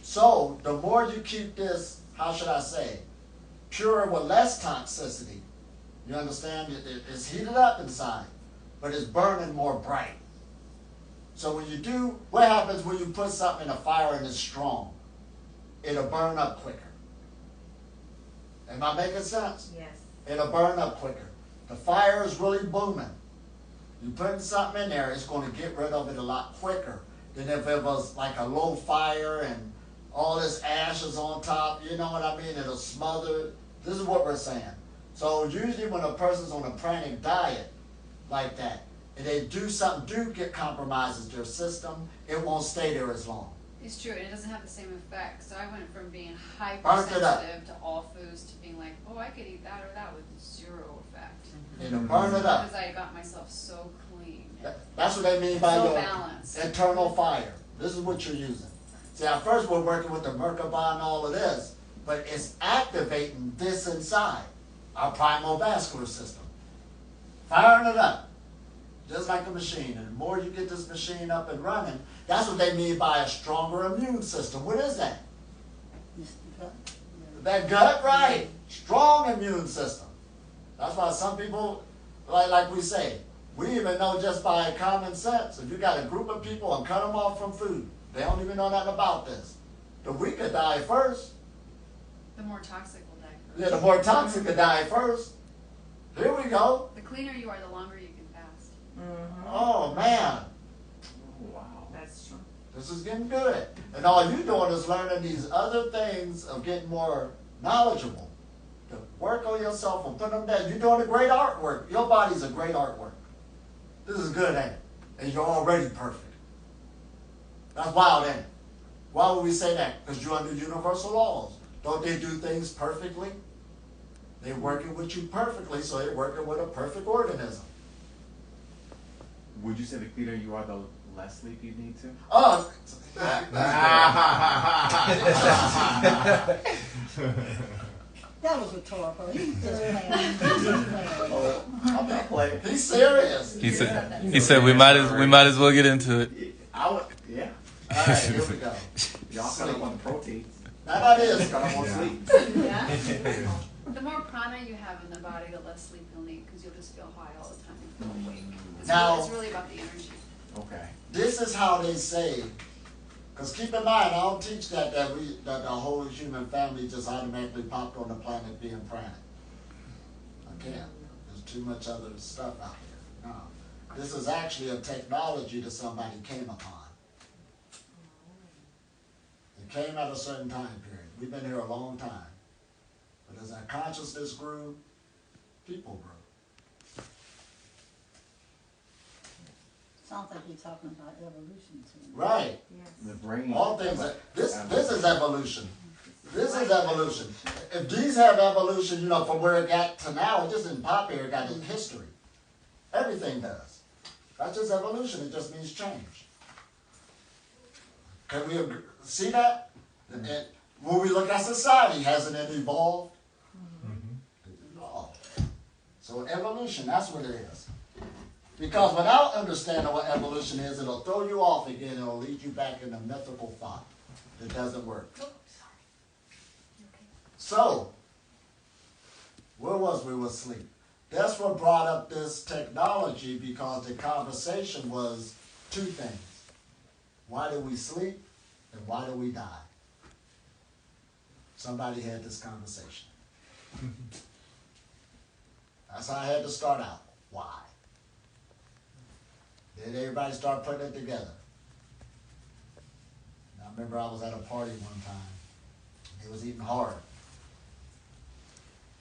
So the more you keep this, how should I say, pure with less toxicity, you understand? It's heated up inside, but it's burning more bright. So when you do, what happens when you put something in a fire and it's strong? It'll burn up quicker. Am I making sense? Yes. It'll burn up quicker. The fire is really booming. You put something in there, it's going to get rid of it a lot quicker than if it was like a low fire and all this ash is on top. You know what I mean? It'll smother. This is what we're saying. So usually when a person's on a pranic diet like that, and they do something, get compromises their system, it won't stay there as long. It's true, and it doesn't have the same effect. So I went from being Burnt it up. hypersensitive to all foods to being like, oh, I could eat that or that with zero effect. It'll burn it up. Because I got myself so clean. That's what they mean by So your balanced. internal fire. This is what you're using. See, at first we're working with the Merkaba and all of this, but it's activating this inside, our primal vascular system. Firing it up, just like a machine. And the more you get this machine up and running, that's what they mean by a stronger immune system. What is that? That gut, right. Strong immune system. That's why some people, like we say, we even know just by common sense, if you got a group of people and cut them off from food, they don't even know nothing about this. The weaker die first. The more toxic will die first. Yeah, the more toxic will die first. Here we go. The cleaner you are, the longer you can fast. Oh, man. Wow. This is getting good. And all you're doing is learning these other things of getting more knowledgeable. To work on yourself and put them down. You're doing a great artwork. Your body's a great artwork. This is good, ain't it? And you're already perfect. That's wild, ain't it? Why would we say that? Because you're under universal laws. Don't they do things perfectly? They're working with you perfectly, so they're working with a perfect organism. Would you say the cleaner you are, the less sleep you need to? Oh, That was rhetorical. He just playing. I'm not playing. he's serious. He said we might as well get into it. I would, yeah. All right, here we go. Y'all cut up on the proteins. Now that is. Cut up on sleep. Yeah. The more prana you have in the body, the less sleep you'll need because you'll just feel high all the time and feel awake. It's really about the energy. Okay. This is how they say, because keep in mind, I don't teach that the whole human family just automatically popped on the planet being pranic. I can't. There's too much other stuff out there. No. This is actually a technology that somebody came upon. It came at a certain time period. We've been here a long time. But as our consciousness grew, people grew. Sounds like you're talking about evolution to me. Right. Yes. The brain. All things. This is evolution. This is evolution. If these have evolution, from where it got to now, it just didn't pop here. It got in history. Everything does. That's just evolution. It just means change. Can we see that? And when we look at society, hasn't it evolved? It evolved. So evolution, that's what it is. Because without understanding what evolution is, it'll throw you off again. It'll lead you back into mythical thought. It doesn't work. So, where was we with sleep? That's what brought up this technology, because the conversation was two things. Why do we sleep and why do we die? Somebody had this conversation. That's how I had to start out. Why? Then everybody started putting it together. And I remember I was at a party one time. They was eating hard.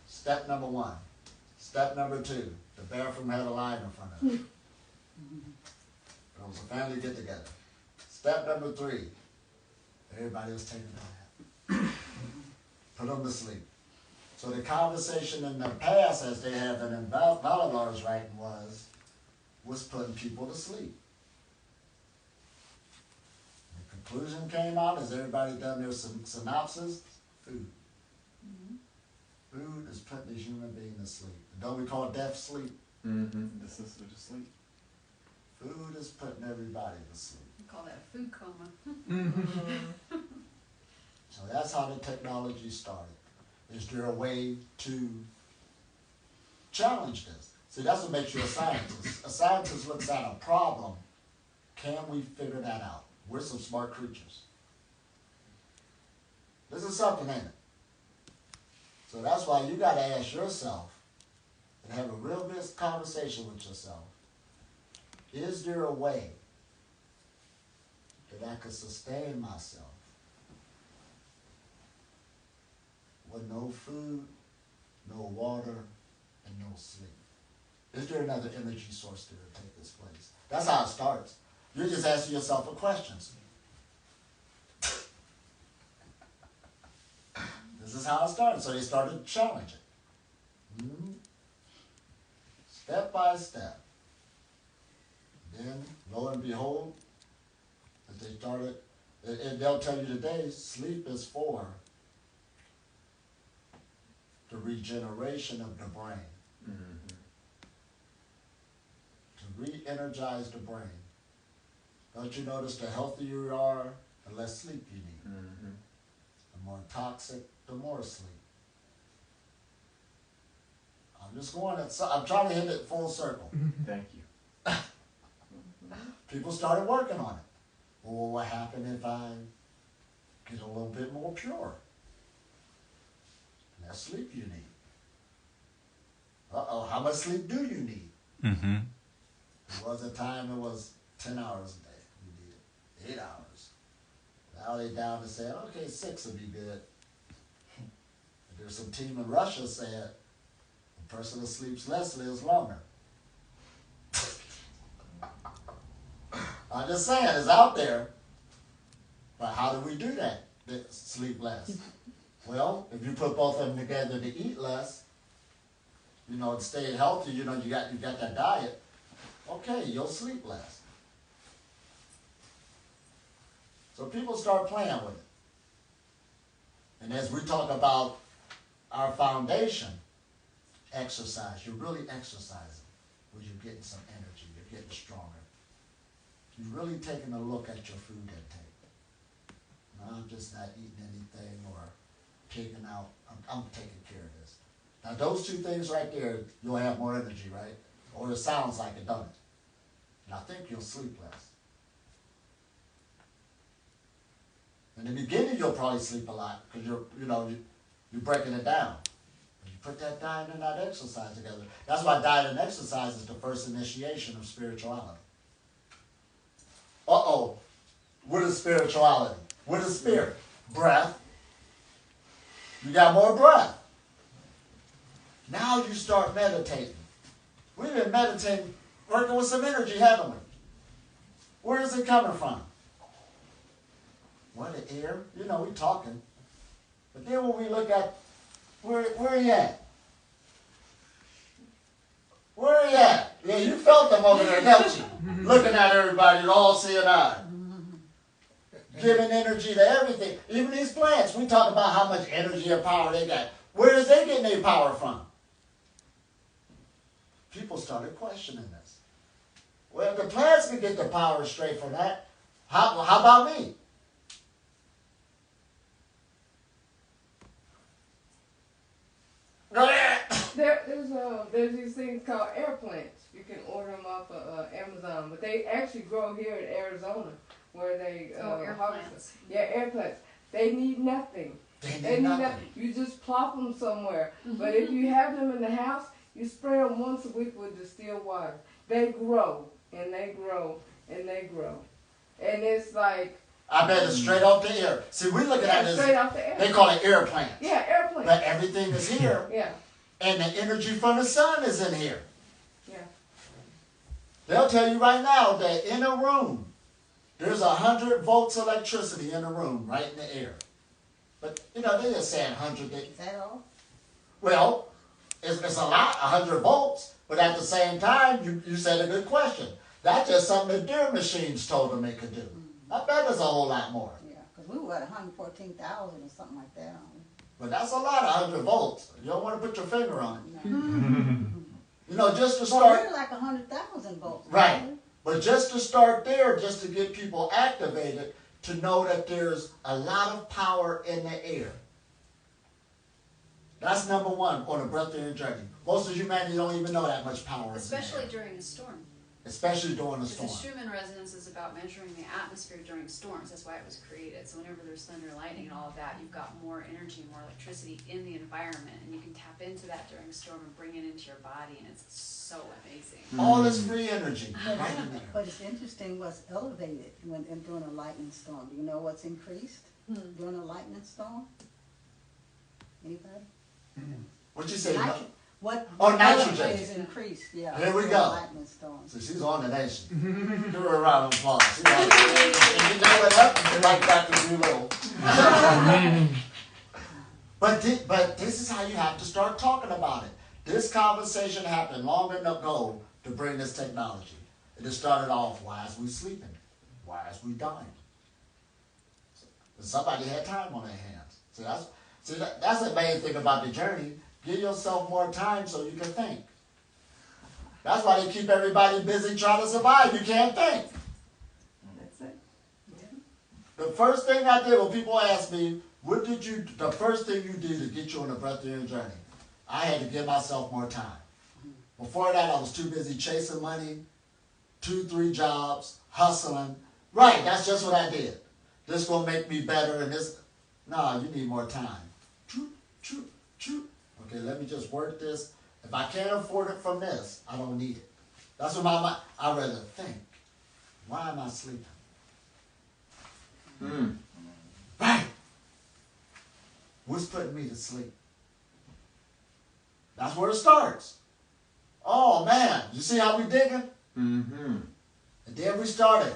Step number 1. Step number 2. The bathroom had a line in front of it. It was a family get together. Step number 3. Everybody was taking a bath. Put them to sleep. So the conversation in the past, as they have it in Valalar's writing, was putting people to sleep. The conclusion came out, as everybody done their synopsis, food. Food is putting the human being to sleep. Don't we call death sleep? Mm-hmm. The sister to sleep. Food is putting everybody to sleep. We call that a food coma. So that's how the technology started. Is there a way to challenge this? See, that's what makes you a scientist. A scientist looks at a problem. Can we figure that out? We're some smart creatures. This is something, ain't it? So that's why you got to ask yourself and have a real good conversation with yourself. Is there a way that I could sustain myself with no food, no water, and no sleep? Is there another energy source there to take this place? That's how it starts. You're just asking yourself a question. This is how it started. So they started challenging. Step by step. Then, lo and behold, as they started, and they'll tell you today, sleep is for the regeneration of the brain. To re-energize the brain. Don't you notice the healthier you are, the less sleep you need. The more toxic, the more sleep. I'm just going I'm trying to hit it full circle. Thank you. People started working on it. Well, what happened if I get a little bit more pure? Less sleep you need. How much sleep do you need? Mm-hmm. There was a time it was 10 hours a day. You needed 8 hours. Now they down and said, okay, 6 would be good. There's some team in Russia said the person that sleeps less lives longer. I'm just saying, it's out there. But how do we do that? Sleep less. Well, if you put both of them together to eat less, you know, to stay healthy, you know, you got that diet, okay, you'll sleep less. So people start playing with it. And as we talk about our foundation, exercise, you're really exercising, where you're getting some energy, you're getting stronger. You're really taking a look at your food intake. No, I'm just not eating anything or taking out, I'm taking care of this. Now those two things right there, you'll have more energy, right? Or it sounds like it, doesn't it? And I think you'll sleep less. In the beginning, you'll probably sleep a lot because you're breaking it down. When you put that diet and that exercise together, that's why diet and exercise is the first initiation of spirituality. What is spirituality? What is spirit? Breath. You got more breath. Now you start meditating. We've been meditating, working with some energy, haven't we? Where is it coming from? Well, the air. You know, we're talking. But then when we look at, where are you at? Where are you at? Yeah, you felt them over there, don't you? Looking at everybody, all seeing eye. Giving energy to everything. Even these plants, we talk about how much energy or power they got. Where is they getting their power from? People started questioning this. Well, if the plants can get the power straight from that, how about me? Go ahead. There's these things called air plants. You can order them off of Amazon, but they actually grow here in Arizona, where they air harvest plants. them. Yeah, air plants. They need nothing. They need nothing. You just plop them somewhere. But if you have them in the house, you spray them once a week with distilled water. They grow and they grow and they grow, and it's like. I bet it's straight off the air. See, we looking at this. Straight off the air. They call it air plants. Yeah, air plants. But everything is here. Yeah. And the energy from the sun is in here. Yeah. They'll tell you right now that in a room, there's 100 volts electricity in a room, right in the air. But, you know, they just saying 100. Is that all? Well, it's a lot, 100 volts. But at the same time, you said a good question. That's just something the deer machines told them they could do. I bet there's a whole lot more. Yeah, because we were at 114,000 or something like that. But that's a lot, 100 volts. You don't want to put your finger on it. No. You know, just to But start. we're like 100,000 volts. Right. But just to start there, just to get people activated, to know that there's a lot of power in the air. That's number one on a breathtaking journey. Most of humanity don't even know that much power is in the Especially air. during a storm. Especially during a Because storm. the Schumann resonance is about measuring the atmosphere during storms. That's why it was created. So whenever there's thunder, lightning, and all of that, you've got more energy, more electricity in the environment, and you can tap into that during a storm and bring it into your body, and it's so amazing. All this free energy. But, Right in there. but it's interesting what's elevated during a lightning storm. Do you know what's increased during a lightning storm? Anybody? What'd you say? What Oh, nitrogen. is increased, yeah. Here we during go. Lightning storms. So she's on the nation. Give her a round of applause. She's on the nation. And you know what up? Like Dr. Doolittle. But this is how you have to start talking about it. This conversation happened long ago to bring this technology. It just started off, why is we sleeping? Why is we dying? And somebody had time on their hands. That's the main thing about the journey. Give yourself more time so you can think. That's why they keep everybody busy trying to survive. You can't think. That's it. The first thing I did when people ask me, the first thing you did to get you on a breathtaking journey? I had to give myself more time. Before that, I was too busy chasing money, 2-3 jobs, hustling. Right, that's just what I did. This gonna make me better and this. No, you need more time. Okay, let me just work this. If I can't afford it from this, I don't need it. That's what my mind, I'd rather think. Why am I sleeping? Right. What's putting me to sleep? That's where it starts. Oh man, you see how we digging? Mm-hmm. And then we started.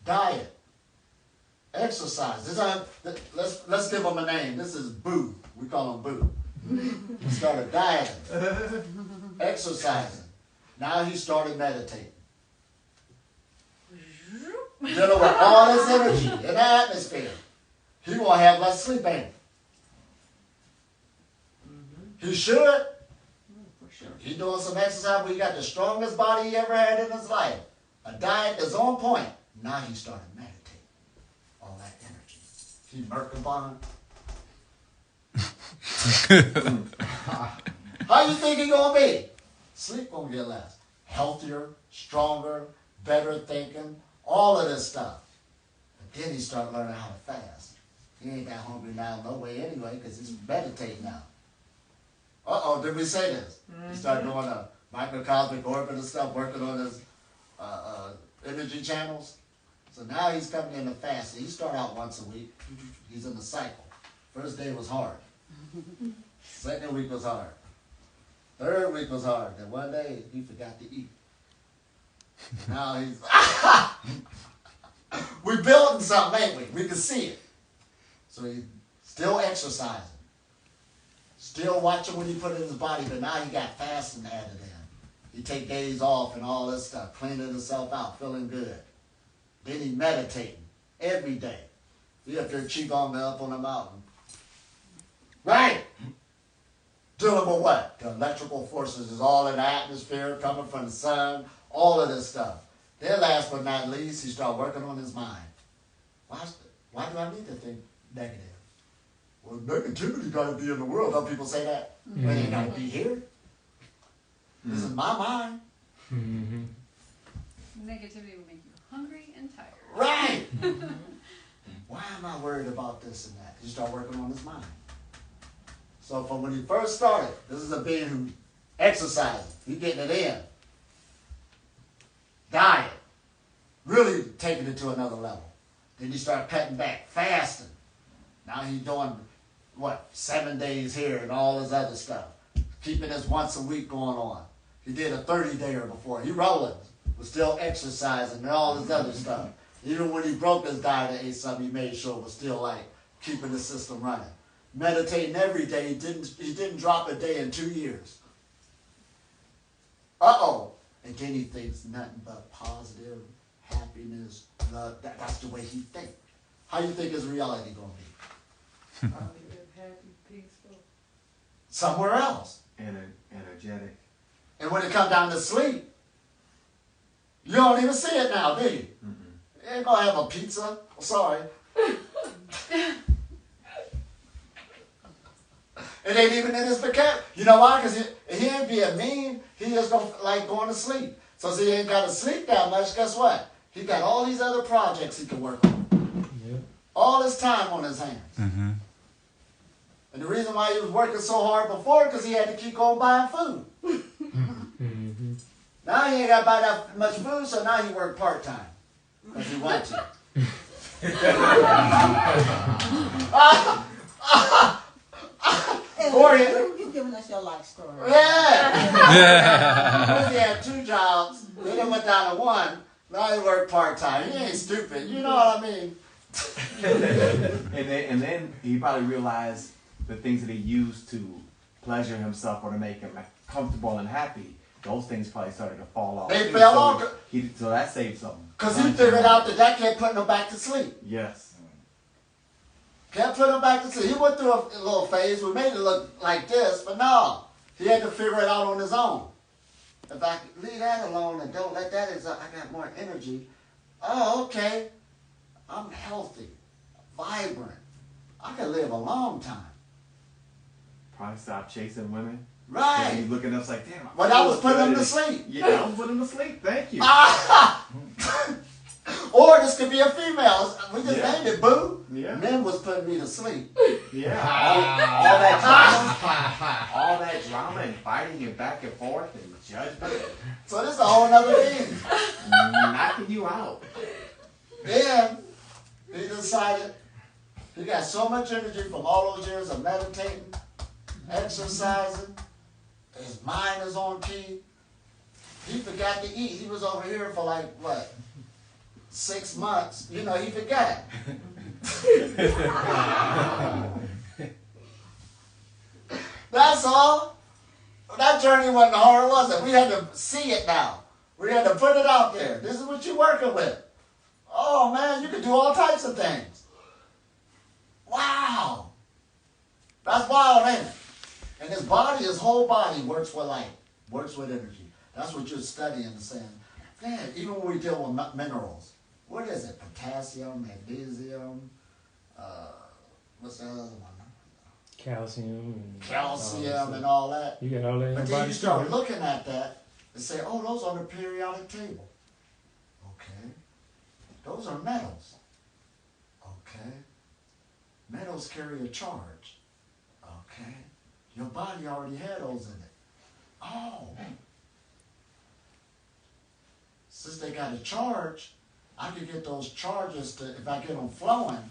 Diet. Exercise. Let's give them a name. This is Boo. We call him Boo. He started dieting. Exercising. Now he started meditating. Dealing with all this energy in the atmosphere. He gonna have less sleep, ain't he? He should. He doing some exercise, but he got the strongest body he ever had in his life. A diet that's on point. Now he started meditating. All that energy. He Merkabah. How you think he gonna be? Sleep gonna get less. Healthier, stronger, better thinking, all of this stuff. But then he started learning how to fast. He ain't that hungry now no way anyway, because he's meditating now. Uh-oh, did we say this? He started doing a microcosmic orbit and stuff, working on his energy channels. So now he's coming in to fast. He started out once a week. He's in the cycle. First day was hard. Second week was hard. Third week was hard. Then one day he forgot to eat. Now he's we building something, ain't we? We can see it. So he's still exercising. Still watching what he put in his body, but now he got fasting added in. He take days off and all this stuff, cleaning himself out, feeling good. Then he meditating every day. He up there qigong up on the mountain. Right? Dealing with what? The electrical forces is all in the atmosphere, coming from the sun, all of this stuff. Then last but not least, he started working on his mind. Why do I need to think negative? Well, negativity got to be in the world. Don't people say that? Mm-hmm. Well, it ain't got to be here. Mm-hmm. This is my mind. Mm-hmm. Negativity will make you hungry and tired. Right. Why am I worried about this and that? He started working on his mind. So from when he first started, this is a being who exercises. He's getting it in. Diet. Really taking it to another level. Then he started cutting back, fasting. Now he's doing, 7 days here and all this other stuff. Keeping this once a week going on. He did a 30-dayer before. He rolling, but still exercising and all this other stuff. Even when he broke his diet and ate something, he made sure it was still like keeping the system running. Meditating every day. He didn't drop a day in 2 years. Uh-oh. And then he thinks nothing but positive, happiness, love. That's the way he thinks. How you think his reality going to be? Happy, peaceful. Somewhere else. Energetic. And when it comes down to sleep, you don't even see it now, do you? Mm-mm. You ain't going to have a pizza. Sorry. It ain't even in his vocabulary. You know why? Because he ain't being mean. He just don't like going to sleep. So since he ain't got to sleep that much, guess what? He got all these other projects he can work on. Yep. All his time on his hands. Mm-hmm. And the reason why he was working so hard before, because he had to keep on buying food. Mm-hmm. Now he ain't got to buy that much food, so now he work part-time. Because he wants to. You're giving us your life story. Yeah. He had 2 jobs. Then he went down to 1. Now he work part-time. He ain't stupid. You know what I mean? and then he probably realized the things that he used to pleasure himself or to make him comfortable and happy, those things probably started to fall off. They fell off. So that saved something. Because he figured out that kept putting him back to sleep. Yes. Kept putting him back to sleep. He went through a little phase. We made it look like this, but no. He had to figure it out on his own. If I leave that alone and don't let that exist, I got more energy. Oh, okay. I'm healthy, vibrant. I can live a long time. Probably stop chasing women. Right. He's looking up like, damn. But I was putting him to sleep. Yeah, I was putting him to sleep. Thank you. Or this could be a female. We just named it Boo. Yeah. Men was putting me to sleep. Yeah. all that drama and fighting and back and forth and judgment. So this is a whole nother thing. Knocking you out. Then He decided he got so much energy from all those years of meditating, exercising. His mind is on key. He forgot to eat. He was over here for like, what, 6 months. You know, he forgot. That's all. That journey wasn't hard, was it? We had to see it now. We had to put it out there. This is what you're working with. Oh, man, you can do all types of things. Wow. That's wild, ain't it? And his body, his whole body works with light, works with energy. That's what you're studying and saying. Man, even when we deal with minerals, what is it? Potassium, magnesium, what's the other one? Calcium And all that. You got all that in your But then body. you start looking at that and say, oh, those are on the periodic table. Okay. Those are metals. Okay. Metals carry a charge. Okay. Your body already had those in it. Oh. Since they got a charge, I could get those charges to, if I get them flowing,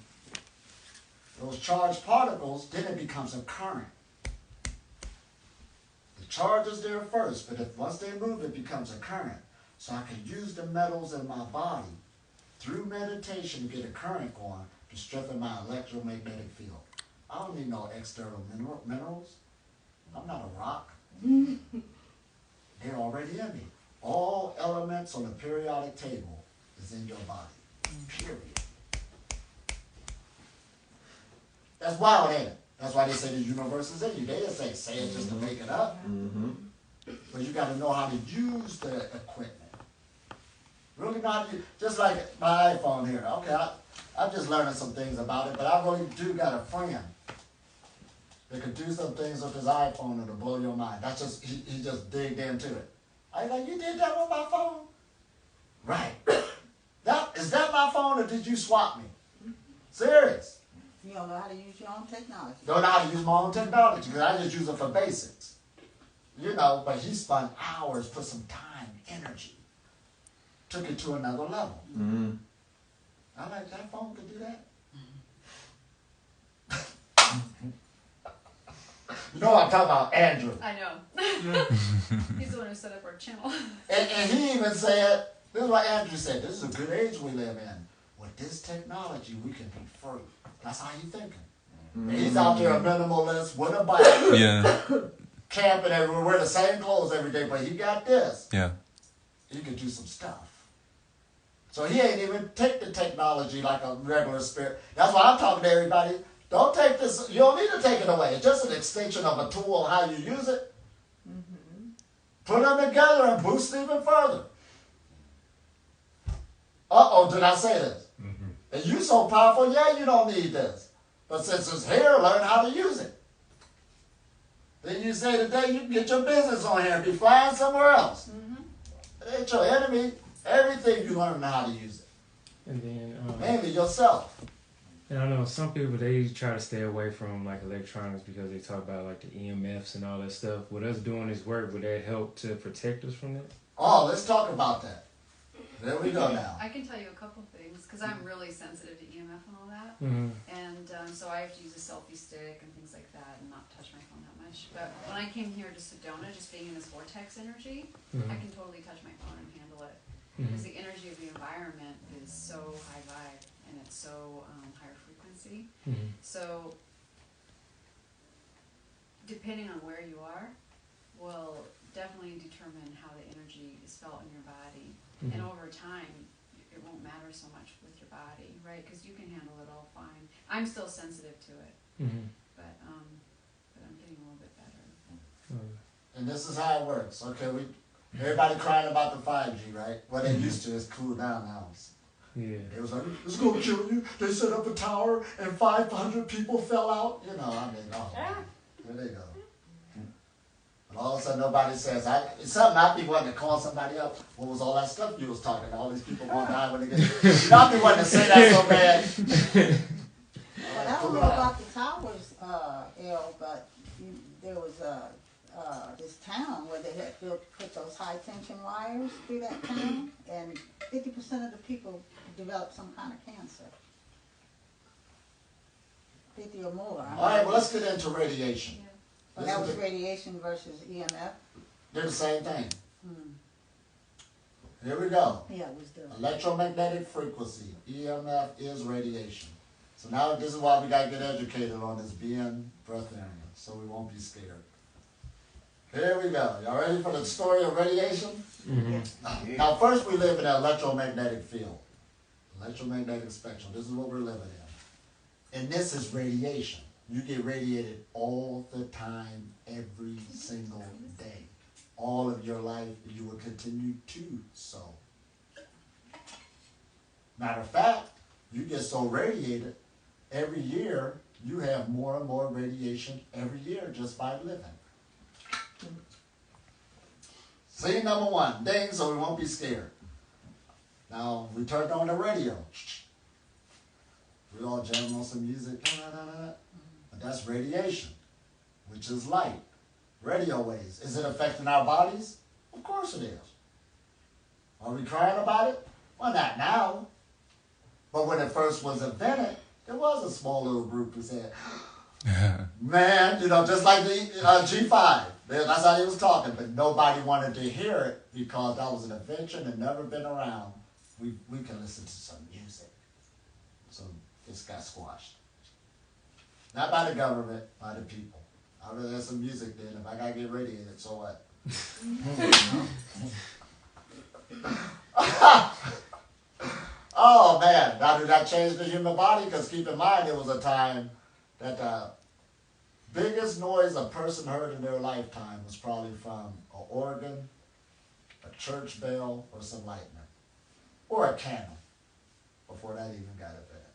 those charged particles, then it becomes a current. The charge is there first, but if once they move, it becomes a current. So I can use the metals in my body through meditation to get a current going to strengthen my electromagnetic field. I don't need no external minerals. I'm not a rock. They're already in me. All elements on the periodic table is in your body. Period. That's wild, ain't it? That's why they say the universe is in you. They didn't say it just to make it up. But you got to know how to use the equipment. Really know how to use, just like my iPhone here. Okay, I'm just learning some things about it, but I really do got a friend that could do some things with his iPhone that'll blow your mind. That's just, he just digged into it. I was like, you did that with my phone? Right. Is that my phone or did you swap me? Serious. You don't know how to use your own technology. Don't know how to use my own technology because I just use it for basics. You know, but he spent hours, put some time, energy, took it to another level. I like that phone could do that. You know what I'm talking about, Andrew. I know. He's the one who set up our channel. And he even said, this is what Andrew said, this is a good age we live in. With this technology, we can be free. That's how he's thinking. And he's out there a minimalist with a bike. Yeah. Camping everywhere, wear the same clothes every day, but he got this. Yeah. He could do some stuff. So he ain't even take the technology like a regular spirit. That's why I'm talking to everybody. Don't take this, you don't need to take it away. It's just an extension of a tool, how you use it. Put them together and boost it even further. Uh-oh, did I say this? And you so powerful, yeah, you don't need this. But since it's here, learn how to use it. Then you say today you can get your business on here and be flying somewhere else. It ain't your enemy. Everything you learn how to use it. And then Mainly yourself. and I know some people, they try to stay away from like electronics because they talk about like the EMFs and all that stuff. With us doing this work, would that help to protect us from that? Oh, let's talk about that. There we go now. I can tell you a couple things because I'm really sensitive to EMF and all that. And so I have to use a selfie stick and things like that and not touch my phone that much. But when I came here to Sedona, just being in this vortex energy, I can totally touch my phone and handle it. Because the energy of the environment is so high vibe and it's so higher frequency. So depending on where you are will definitely determine how the energy is felt in your body. And over time, it won't matter so much with your body, right? Because you can handle it all fine. I'm still sensitive to it, but I'm getting a little bit better. And this is how it works. Okay, everybody crying about the 5G, right? What they used to is cool down now. Yeah. It was like, it's going to kill you. They set up a tower and 500 people fell out. You know, I mean, oh, there they go. And all of a sudden nobody says, it's something I be wanting to call somebody up. What was all that stuff you was talking about? All these people going to die when they get... I be wanting to say that so bad. But I don't know about the towers, El, but there was this town where they had put those high tension wires through that town, and 50% of the people developed some kind of cancer. 50 or more. All right, well, let's get into radiation. But that was radiation versus EMF. They're the same thing. Hmm. Here we go. Yeah, it was the. Electromagnetic frequency, EMF, is radiation. So now this is why we gotta get educated on this being breatharian, so we won't be scared. Here we go. Y'all ready for the story of radiation? Mm-hmm. Now first we live in an electromagnetic field. Electromagnetic spectrum. This is what we're living in. And this is radiation. You get radiated all the time, every single day. All of your life, you will continue to so. Matter of fact, you get so radiated, every year you have more and more radiation every year just by living. Scene number one, ding, so we won't be scared. Now, we turned on the radio. We all jam on some music, but that's radiation, which is light. Radio waves. Is it affecting our bodies? Of course it is. Are we crying about it? Well, not now. But when it first was invented, there was a small little group who said, man, just like the G5. That's how he was talking, but nobody wanted to hear it because that was an invention and never been around. We can listen to some music. So this got squashed. Not by the government, by the people. I'd rather have some music then. If I gotta get radiated, so what? Oh man, now did that change the human body? Because keep in mind, it was a time that the biggest noise a person heard in their lifetime was probably from an organ, a church bell, or some lightning. Or a candle, before that even got invented.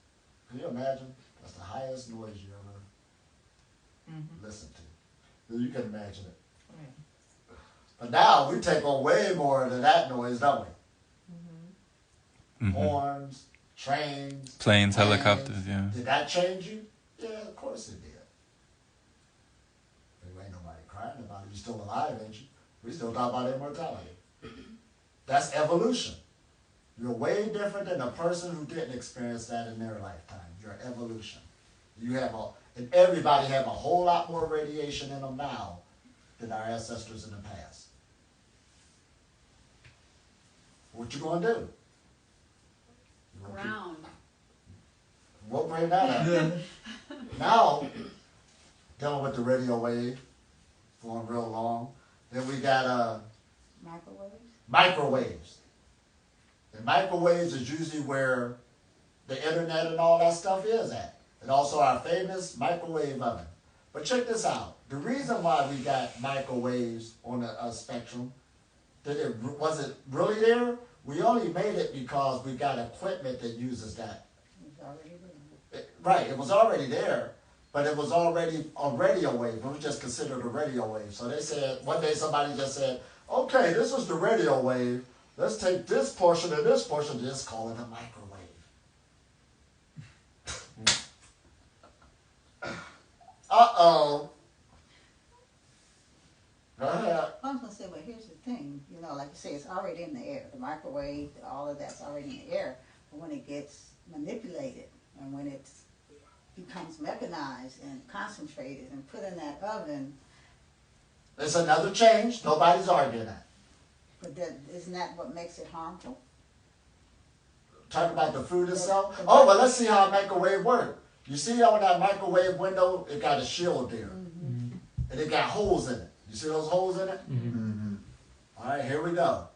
Can you imagine? That's the highest noise you ever listen to. You can imagine it. But now we take on way more than that noise, don't we? Horns, trains, planes, planes, helicopters, yeah. Did that change you? Yeah, of course it did. There ain't nobody crying about it. You're still alive, ain't you? We still talk about immortality. That's evolution. You're way different than a person who didn't experience that in their lifetime. Your evolution. And everybody have a whole lot more radiation in them now than our ancestors in the past. What you gonna do? Ground. We'll bring that up. Now, dealing with the radio wave, going real long. Then we got microwaves. And microwaves is usually where the internet and all that stuff is at. And also our famous microwave oven. But check this out. The reason why we got microwaves on a spectrum, was it really there? We only made it because we got equipment that uses that. It was already there. Right, it was already there, but it was already a radio wave. It was just considered a radio wave. So they said, one day somebody just said, okay, this is the radio wave. Let's take this portion and this portion, just call it a microwave. Uh-oh. Go ahead. I was going to say, but here's the thing. Like you say, it's already in the air. The microwave, all of that's already in the air. But when it gets manipulated and when it becomes mechanized and concentrated and put in that oven. It's another change. Nobody's arguing that. But isn't that what makes it harmful? Talk about the food itself. Oh, but let's see how a microwave works. You see on that microwave window, it got a shield there. And it got holes in it. You see those holes in it? All right, here we go.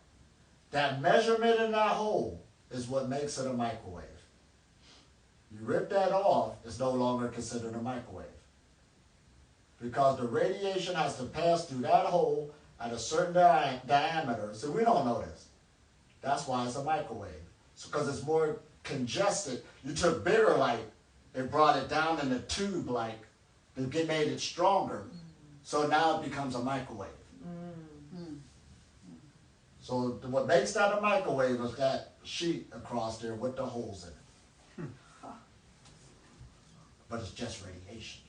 That measurement in that hole is what makes it a microwave. You rip that off, it's no longer considered a microwave. Because the radiation has to pass through that hole at a certain diameter. So we don't know this. That's why it's a microwave. Because it's more congested. You took bigger light and brought it down in a tube like, and made it stronger. So now it becomes a microwave. So what makes that a microwave is that sheet across there with the holes in it. But it's just radiation.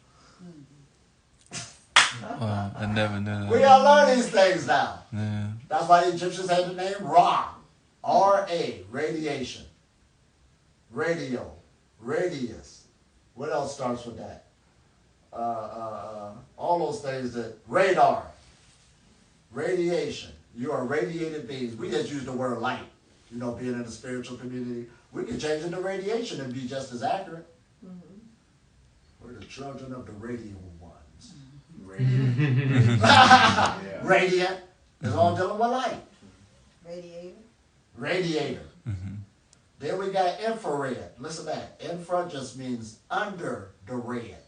Wow, I never knew that. We all learn these things now. Yeah. That's why the Egyptians had the name Ra. R-A, radiation. Radio, radius. What else starts with that? all those things that, radar, radiation. You are radiated beings. We just use the word light, you know, being in the spiritual community. We can change it to radiation and be just as accurate. We're the children of the radiant ones. Radiant is all dealing with light. Radiator. Then we got infrared. Listen to that. Infra just means under the red.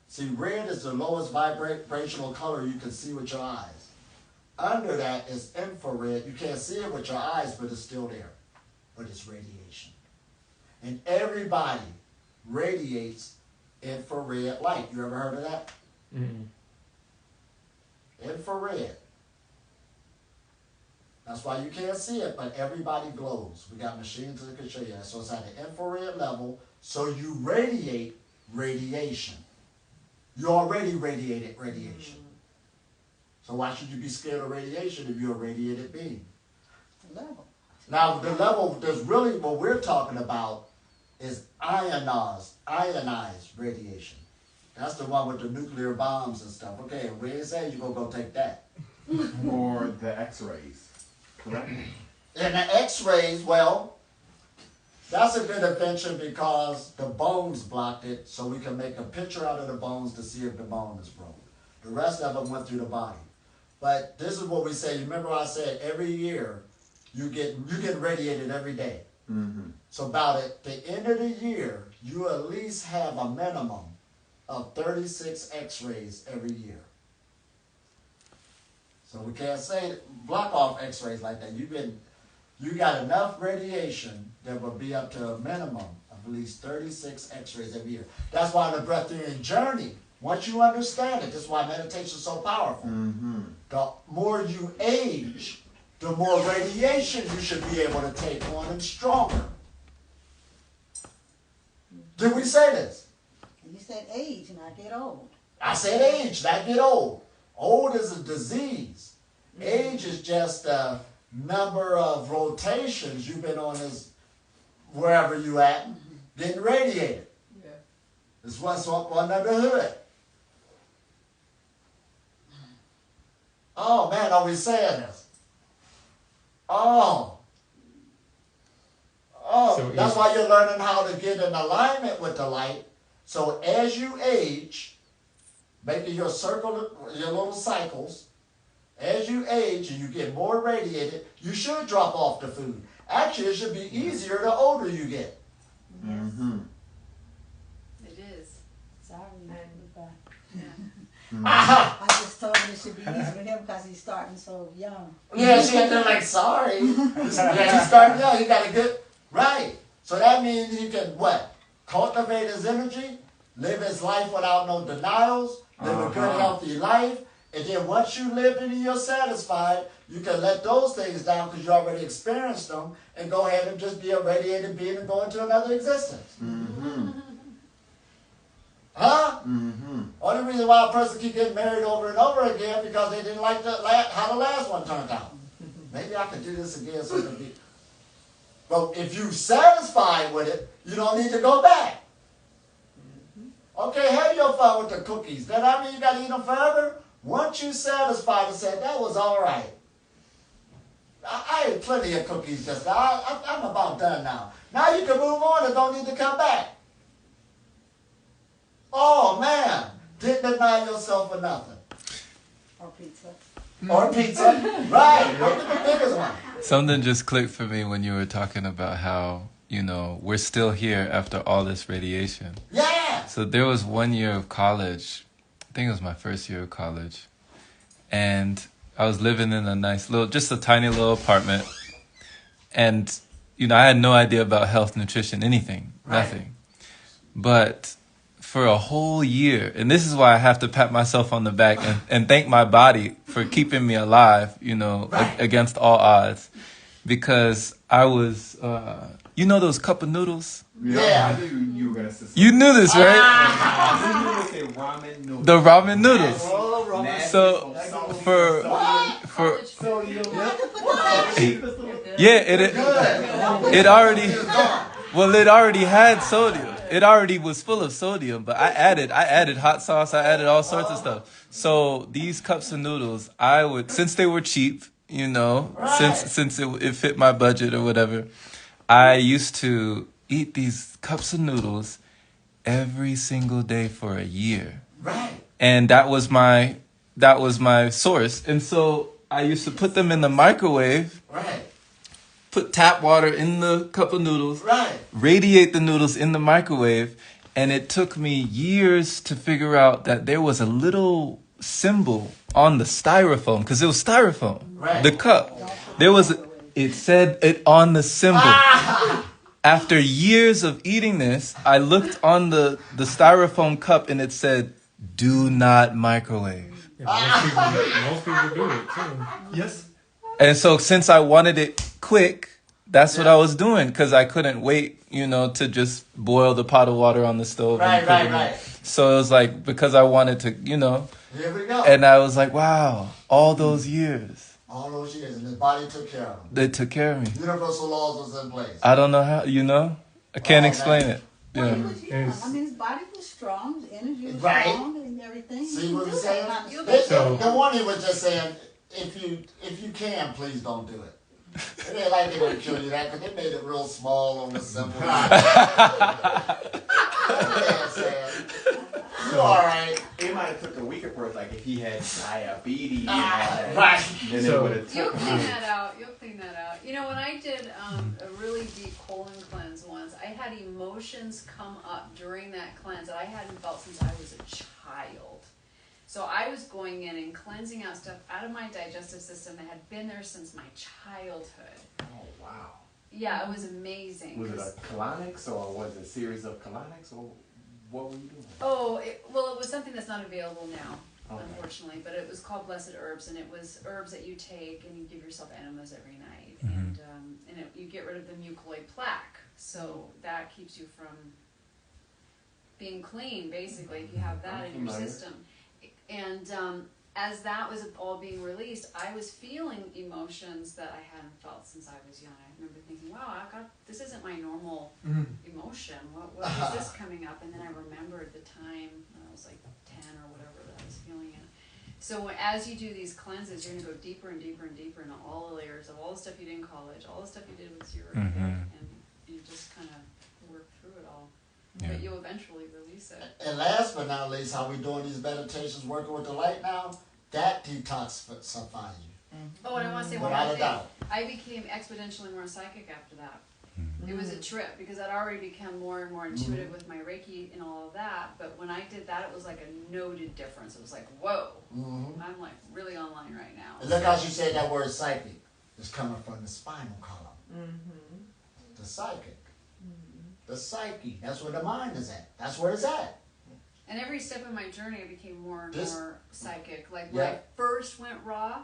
See, red is the lowest vibrational color you can see with your eyes. Under that is infrared. You can't see it with your eyes, but it's still there. But it's radiation. And everybody radiates infrared light. You ever heard of that? Infrared. That's why you can't see it, but everybody glows. We got machines that can show you that. So it's at the infrared level, so you radiate radiation. You already radiated radiation. So why should you be scared of radiation if you're a radiated being? The level. Now, the level that's really what we're talking about is ionized radiation. That's the one with the nuclear bombs and stuff. Okay, we ain't saying you're going to go take that. Or the X-rays. Correct. And the X-rays, well, that's a good invention because the bones blocked it, so we can make a picture out of the bones to see if the bone is broke. The rest of it went through the body. But this is what we say. You remember I said every year you get radiated every day. So about at the end of the year, you at least have a minimum of 36 X-rays every year. So we can't say block off X-rays like that. You got enough radiation that will be up to a minimum of at least 36 X-rays every year. That's why the breathtaking journey, once you understand it, this is why meditation is so powerful. The more you age, the more radiation you should be able to take on and stronger. Did we say this? You said age, not get old. I said age, not get old. Old is a disease. Age is just a number of rotations you've been on this, wherever you at, getting radiated. It's what's up under the hood. Oh man, are we saying this? Oh, So that's why you're learning how to get in alignment with the light. So as you age, making your circle, your little cycles, as you age and you get more radiated, you should drop off the food. Actually, it should be easier the older you get. It is. Sorry, goodbye. Yeah. I just told him it should be easy with him because he's starting so young. Yeah, she had to like, sorry. Yeah, he's starting young. He got a good, right. So that means he can, what? Cultivate his energy, live his life without no denials, live a good, healthy life. And then once you live and you're satisfied, you can let those things down because you already experienced them and go ahead and just be a radiated being and go into another existence. Huh? Only reason why a person keep getting married over and over again because they didn't like how the last one turned out. Maybe I could do this again so it can be. But if you're satisfied with it, you don't need to go back. Okay, have your fun with the cookies. Does that mean you got to eat them forever? Once you're satisfied and said, that was all right. I ate plenty of cookies just now. I'm about done now. Now you can move on and don't need to come back. Oh, man. Didn't deny yourself for nothing. Or pizza. Or pizza. Right. Look at the biggest one. Something just clicked for me when you were talking about how, you know, we're still here after all this radiation. Yeah. So there was 1 year of college. I think it was my first year of college. And I was living in a nice little, just a tiny little apartment. And, you know, I had no idea about health, nutrition, anything, nothing. But for a whole year, and this is why I have to pat myself on the back and thank my body for keeping me alive, you know, against all odds. Because I was, you know those cup of noodles? Yeah. I knew you were going to say You knew this, right? I knew you would say ramen noodles. The ramen noodles. Oh, ramen. So for yeah, it already had sodium. it already was full of sodium, but I added hot sauce, I added all sorts of stuff. So these cups of noodles, I would, since they were cheap, you know, Right. since it fit my budget or whatever, I used to eat these cups of noodles every single day for a year. Right. And that was my source. And so I used to put them in the microwave, Right. put tap water in the cup of noodles, Right. radiate the noodles in the microwave, and it took me years to figure out that there was a little symbol on the styrofoam, because it was styrofoam, Right. the cup. It said it on the symbol. After years of eating this, I looked on the styrofoam cup and it said, "Do not microwave." Yeah, most people do it too. Yes. And so since I wanted it quick, that's what I was doing, because I couldn't wait, you know, to just boil the pot of water on the stove. Right, and cook right, it. right. So it was like, because I wanted to, you know, Here we go. and I was like, wow, all those years, All those years, and his body took care of him. they took care of me. Universal laws was in place. I don't know how, you know, I can't Oh, explain man. it. Well, Yeah. he was young. I mean, his body was strong, his energy was Right. strong, and everything. See He what could I'm do that saying? kind of stuff. They, So- the one he was just saying, if you can, please don't do it. It ain't like they would kill you that, because they made it real small on the symbol. You all right? It might have took a week at first, like if he had diabetes and all Ah, that. right. Then So- it would have You'll took clean that out. You'll clean that out. You know, when I did a really deep colon cleanse once, I had emotions come up during that cleanse that I hadn't felt since I was a child. So I was going in and cleansing out stuff out of my digestive system that had been there since my childhood. Oh wow. Yeah, it was amazing. Was it 'cause- a colonics or was it a series of colonics or what were you doing? Oh, it was something that's not available now, Okay. unfortunately. But it was called Blessed Herbs, and it was herbs that you take and you give yourself enemas every night, and you get rid of the mucoid plaque, so that keeps you from being clean, basically, if you have that in your Familiar. system. And as that was all being released, I was feeling emotions that I hadn't felt since I was young. I remember thinking, wow, this isn't my normal emotion. What is this coming up? And then I remembered the time when I was like 10 or whatever that I was feeling it. So as you do these cleanses, you're going to go deeper and deeper and deeper into all the layers of all the stuff you did in college, all the stuff you did with zero, and you just kind of work through it all. Yeah. But you'll eventually release it. And last but not least, how we doing these meditations, working with the light now, that detoxify you. Oh, and I want to say one Without more a thing. doubt. I became exponentially more psychic after that. It was a trip because I'd already become more and more intuitive with my Reiki and all of that. But when I did that, it was like a noted difference. It was like, whoa, I'm like really online right now. And look how she said that word psychic. It's coming from the spinal column. The psychic. The psyche. That's where the mind is at. That's where it's at. And every step of my journey, I became more and This- more psychic. Like when Yeah. I first went raw,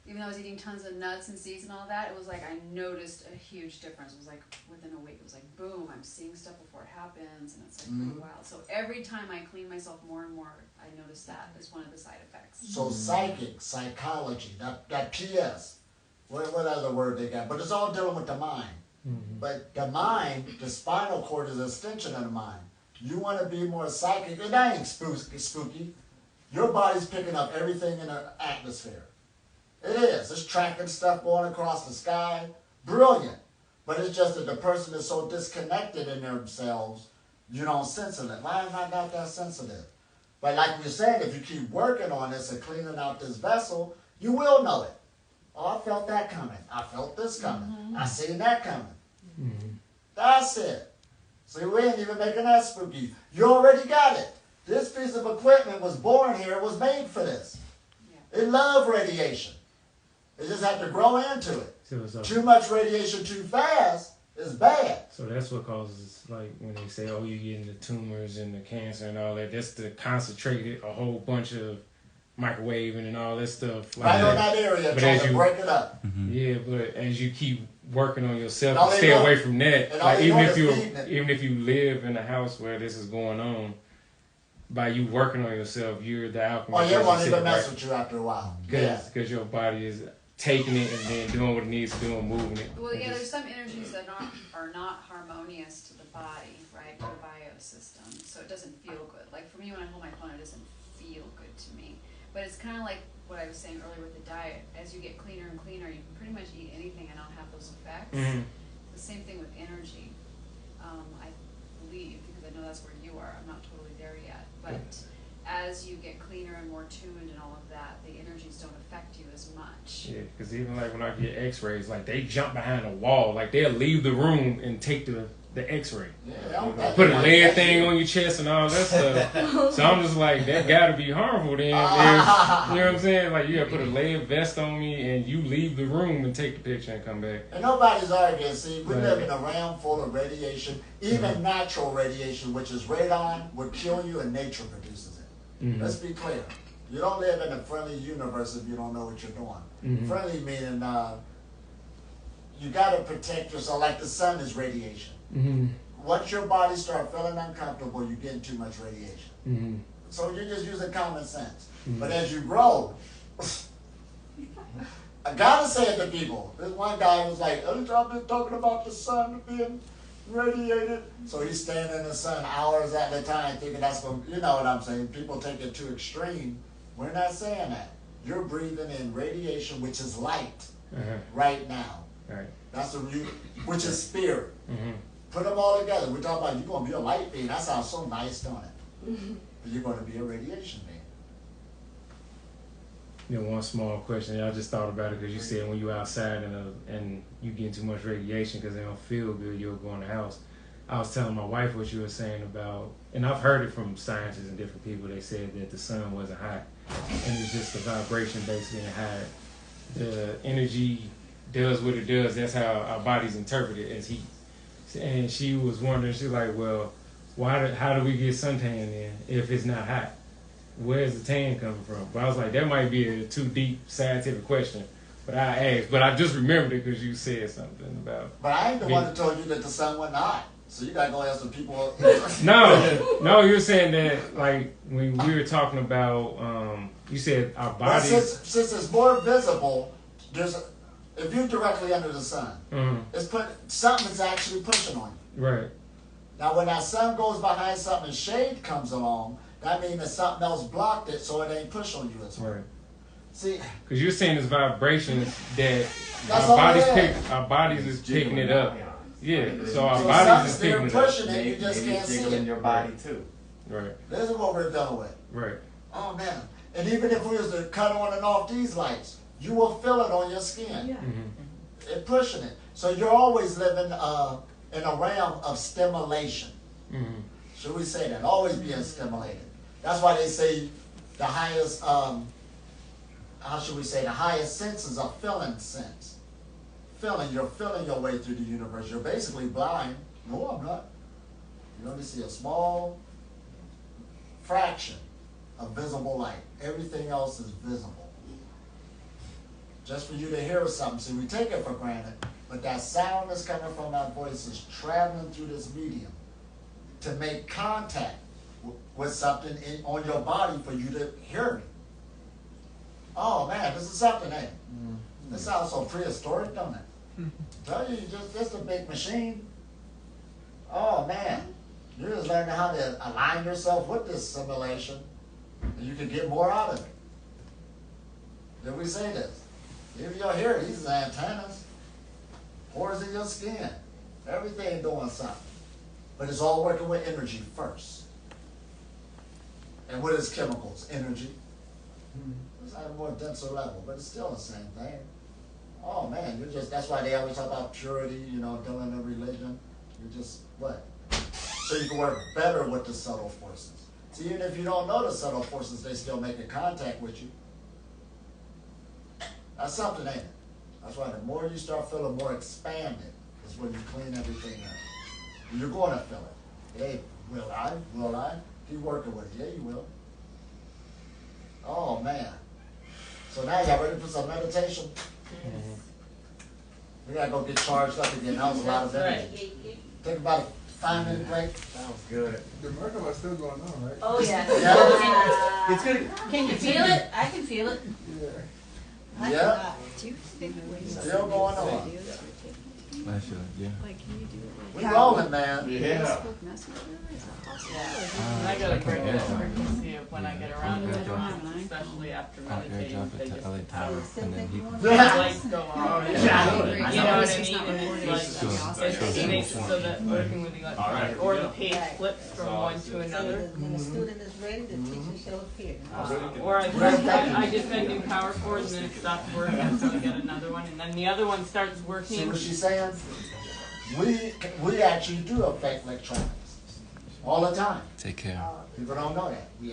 even though I was eating tons of nuts and seeds and all that, it was like I noticed a huge difference. It was like within a week, it was like boom, I'm seeing stuff before it happens, and it's like really wild. So every time I clean myself more and more, I noticed that as one of the side effects. So psychic, psychology, that PS, what other word they got? But it's all dealing with the mind. But the mind, the spinal cord is an extension of the mind. You want to be more psychic, and that ain't spooky. Your body's picking up everything in the atmosphere. It is. It's tracking stuff going across the sky. Brilliant. But it's just that the person is so disconnected in themselves, you don't sense it. Why am I not that sensitive? But like you're saying, if you keep working on this and cleaning out this vessel, you will know it. Oh, I felt that coming. I felt this coming. I seen that coming. That's it. See, we ain't even making that spooky. You already got it. This piece of equipment was born here. It was made for this. It loved radiation. It just had to grow into it. So Too much radiation too fast is bad. So that's what causes, like, when they say, oh, you're getting the tumors and the cancer and all that. That's the concentrated, a whole bunch of microwaving and all that stuff. Like Right on that area, But trying as to you- break it up. Yeah, but as you keep working on yourself, And all and they stay know- away from that. and all Like they know is feeding it. even if you live in a house where this is going on, by you working on yourself, you're the Oh, alchemist. yeah, as won't you even said, mess right? with you after a while. Yeah. Because your body is taking it and then doing what it needs to do and moving it. Well, And yeah, just- there's some energies that are not harmonious to the body, right? To the bios. system, so it doesn't feel good. Like for me, when I hold my phone, it doesn't feel good to me. But it's kind of like what I was saying earlier with the diet. As you get cleaner and cleaner, you can pretty much eat anything and not have those effects. Mhm. The same thing with energy. I believe, because I know that's where you are, I'm not totally there yet, but as you get cleaner and more tuned and all of that, the energies don't affect you as much. Yeah, because even like when I get X-rays, like they jump behind a wall, like they'll leave the room and take the X-ray. Yeah, Put a lead thing on your chest and all that stuff. So I'm just like, that gotta be harmful then. You know what I'm saying? Like, you gotta put a lead vest on me and you leave the room and take the picture and come back. And nobody's arguing. See, we Right. live in a realm full of radiation. Even natural radiation, which is radon, would kill you, and nature produces it. Mhm. Let's be clear. You don't live in a friendly universe if you don't know what you're doing. Mhm. Friendly meaning you got to protect yourself. Like the sun is radiation. Mm-hmm. Once your body starts feeling uncomfortable, you're getting too much radiation. Mm-hmm. So you're just using common sense. Mhm. But as you grow, I gotta say it to people. This one guy was like, "Oh, I've been talking about the sun being radiated." So he's standing in the sun hours at a time thinking that's going, you know what I'm saying? People take it too extreme. We're not saying that. You're breathing in radiation, which is light, right now. Right. That's the which is spirit. Mm-hmm. Put them all together. We're talking about you're going to be a light being. That sounds so nice, don't it? But you're going to be a radiation being. You know, one small question. I just thought about it because you said when you're outside and you getting too much radiation because they don't feel good, you'll go in the house. I was telling my wife what you were saying about, and I've heard it from scientists and different people. They said that the sun wasn't hot, and it's just the vibration basically and how the energy does what it does. That's how our bodies interpret it as heat. And she was wondering, she's like, well, how do we get suntan then if it's not hot? Where's the tan coming from? But I was like, that might be a too deep scientific question. But I asked, but I just remembered it because you said something about. But I ain't the one that told you that the sun wasn't hot. So you gotta go ask some people. No, you're saying that like when we were talking about, you said our Well, bodies. since it's more visible, if you're directly under the sun, something's actually pushing on you. Right. Now when that sun goes behind something and shade comes along, that means that something else blocked it, so it ain't push on you as hard. Right. See, because you're saying it's vibrations that That's our bodies is picking it up. Yeah, so our bodies something's is there picking it up. pushing it, you just can't see it. your body too. Right. This is what we're dealing with. Right. Oh man! And even if we was to cut on and off these lights, you will feel it on your skin. Yeah. Mm-hmm. It pushing it. So you're always living in a realm of stimulation. Mm-hmm. Should we say that? Always being stimulated. That's why they say the highest, how should we say, the highest sense is a feeling sense. You're feeling your way through the universe. You're basically blind. No, I'm not. You only see a small fraction of visible light. Everything else is visible. Just for you to hear something. See, we take it for granted, but that sound that's coming from our voice is traveling through this medium to make contact with something on your body for you to hear it. Oh man, this is something, eh? This sounds so prehistoric, don't it? Tell you, just a big machine. Oh man, you're just learning how to align yourself with this simulation, and you can get more out of it. Did we say this? If you're here, these are antennas, pores in your skin, everything doing something. But it's all working with energy first. And what is chemicals? Energy. It's at a more denser level, but it's still the same thing. Oh man, that's why they always talk about purity, dealing in religion. You're just, what? So you can work better with the subtle forces. So even if you don't know the subtle forces, they still make a contact with you. That's something, ain't it? That's why the more you start feeling more expanded, is when you clean everything up. You're going to feel it. Hey, will I? Will I? Keep working with it. Yeah, you will. Oh, man. So now y'all ready for some meditation? We got to go get charged up again. That was a lot of energy. Think about a 5-minute break. Sounds good. The murder is still going on, right? Oh, yeah. It's good. Can you feel it? I can feel it. Yeah. Yeah. Still going on. I feel it, yeah. Like, can you do it We like rolling, man. Facebook Messenger? Is that possible? Yeah, and I got a great yeah. frequency of when I get around Yeah. to I don't have it, an especially after I'll meditating, airdrop they it to just Elitom, and then he can. the lights go on. Yeah, You know I what know. I mean? And it's like, it makes it so that working with the electronic, or the page flips from one to So another. when the student is ready, the teacher shall appear. Or I just then do power chords and then it stops working, so I get another one, and then the other one starts See working. what she's saying? We actually do affect electronics all the time. Take care. People don't know that. We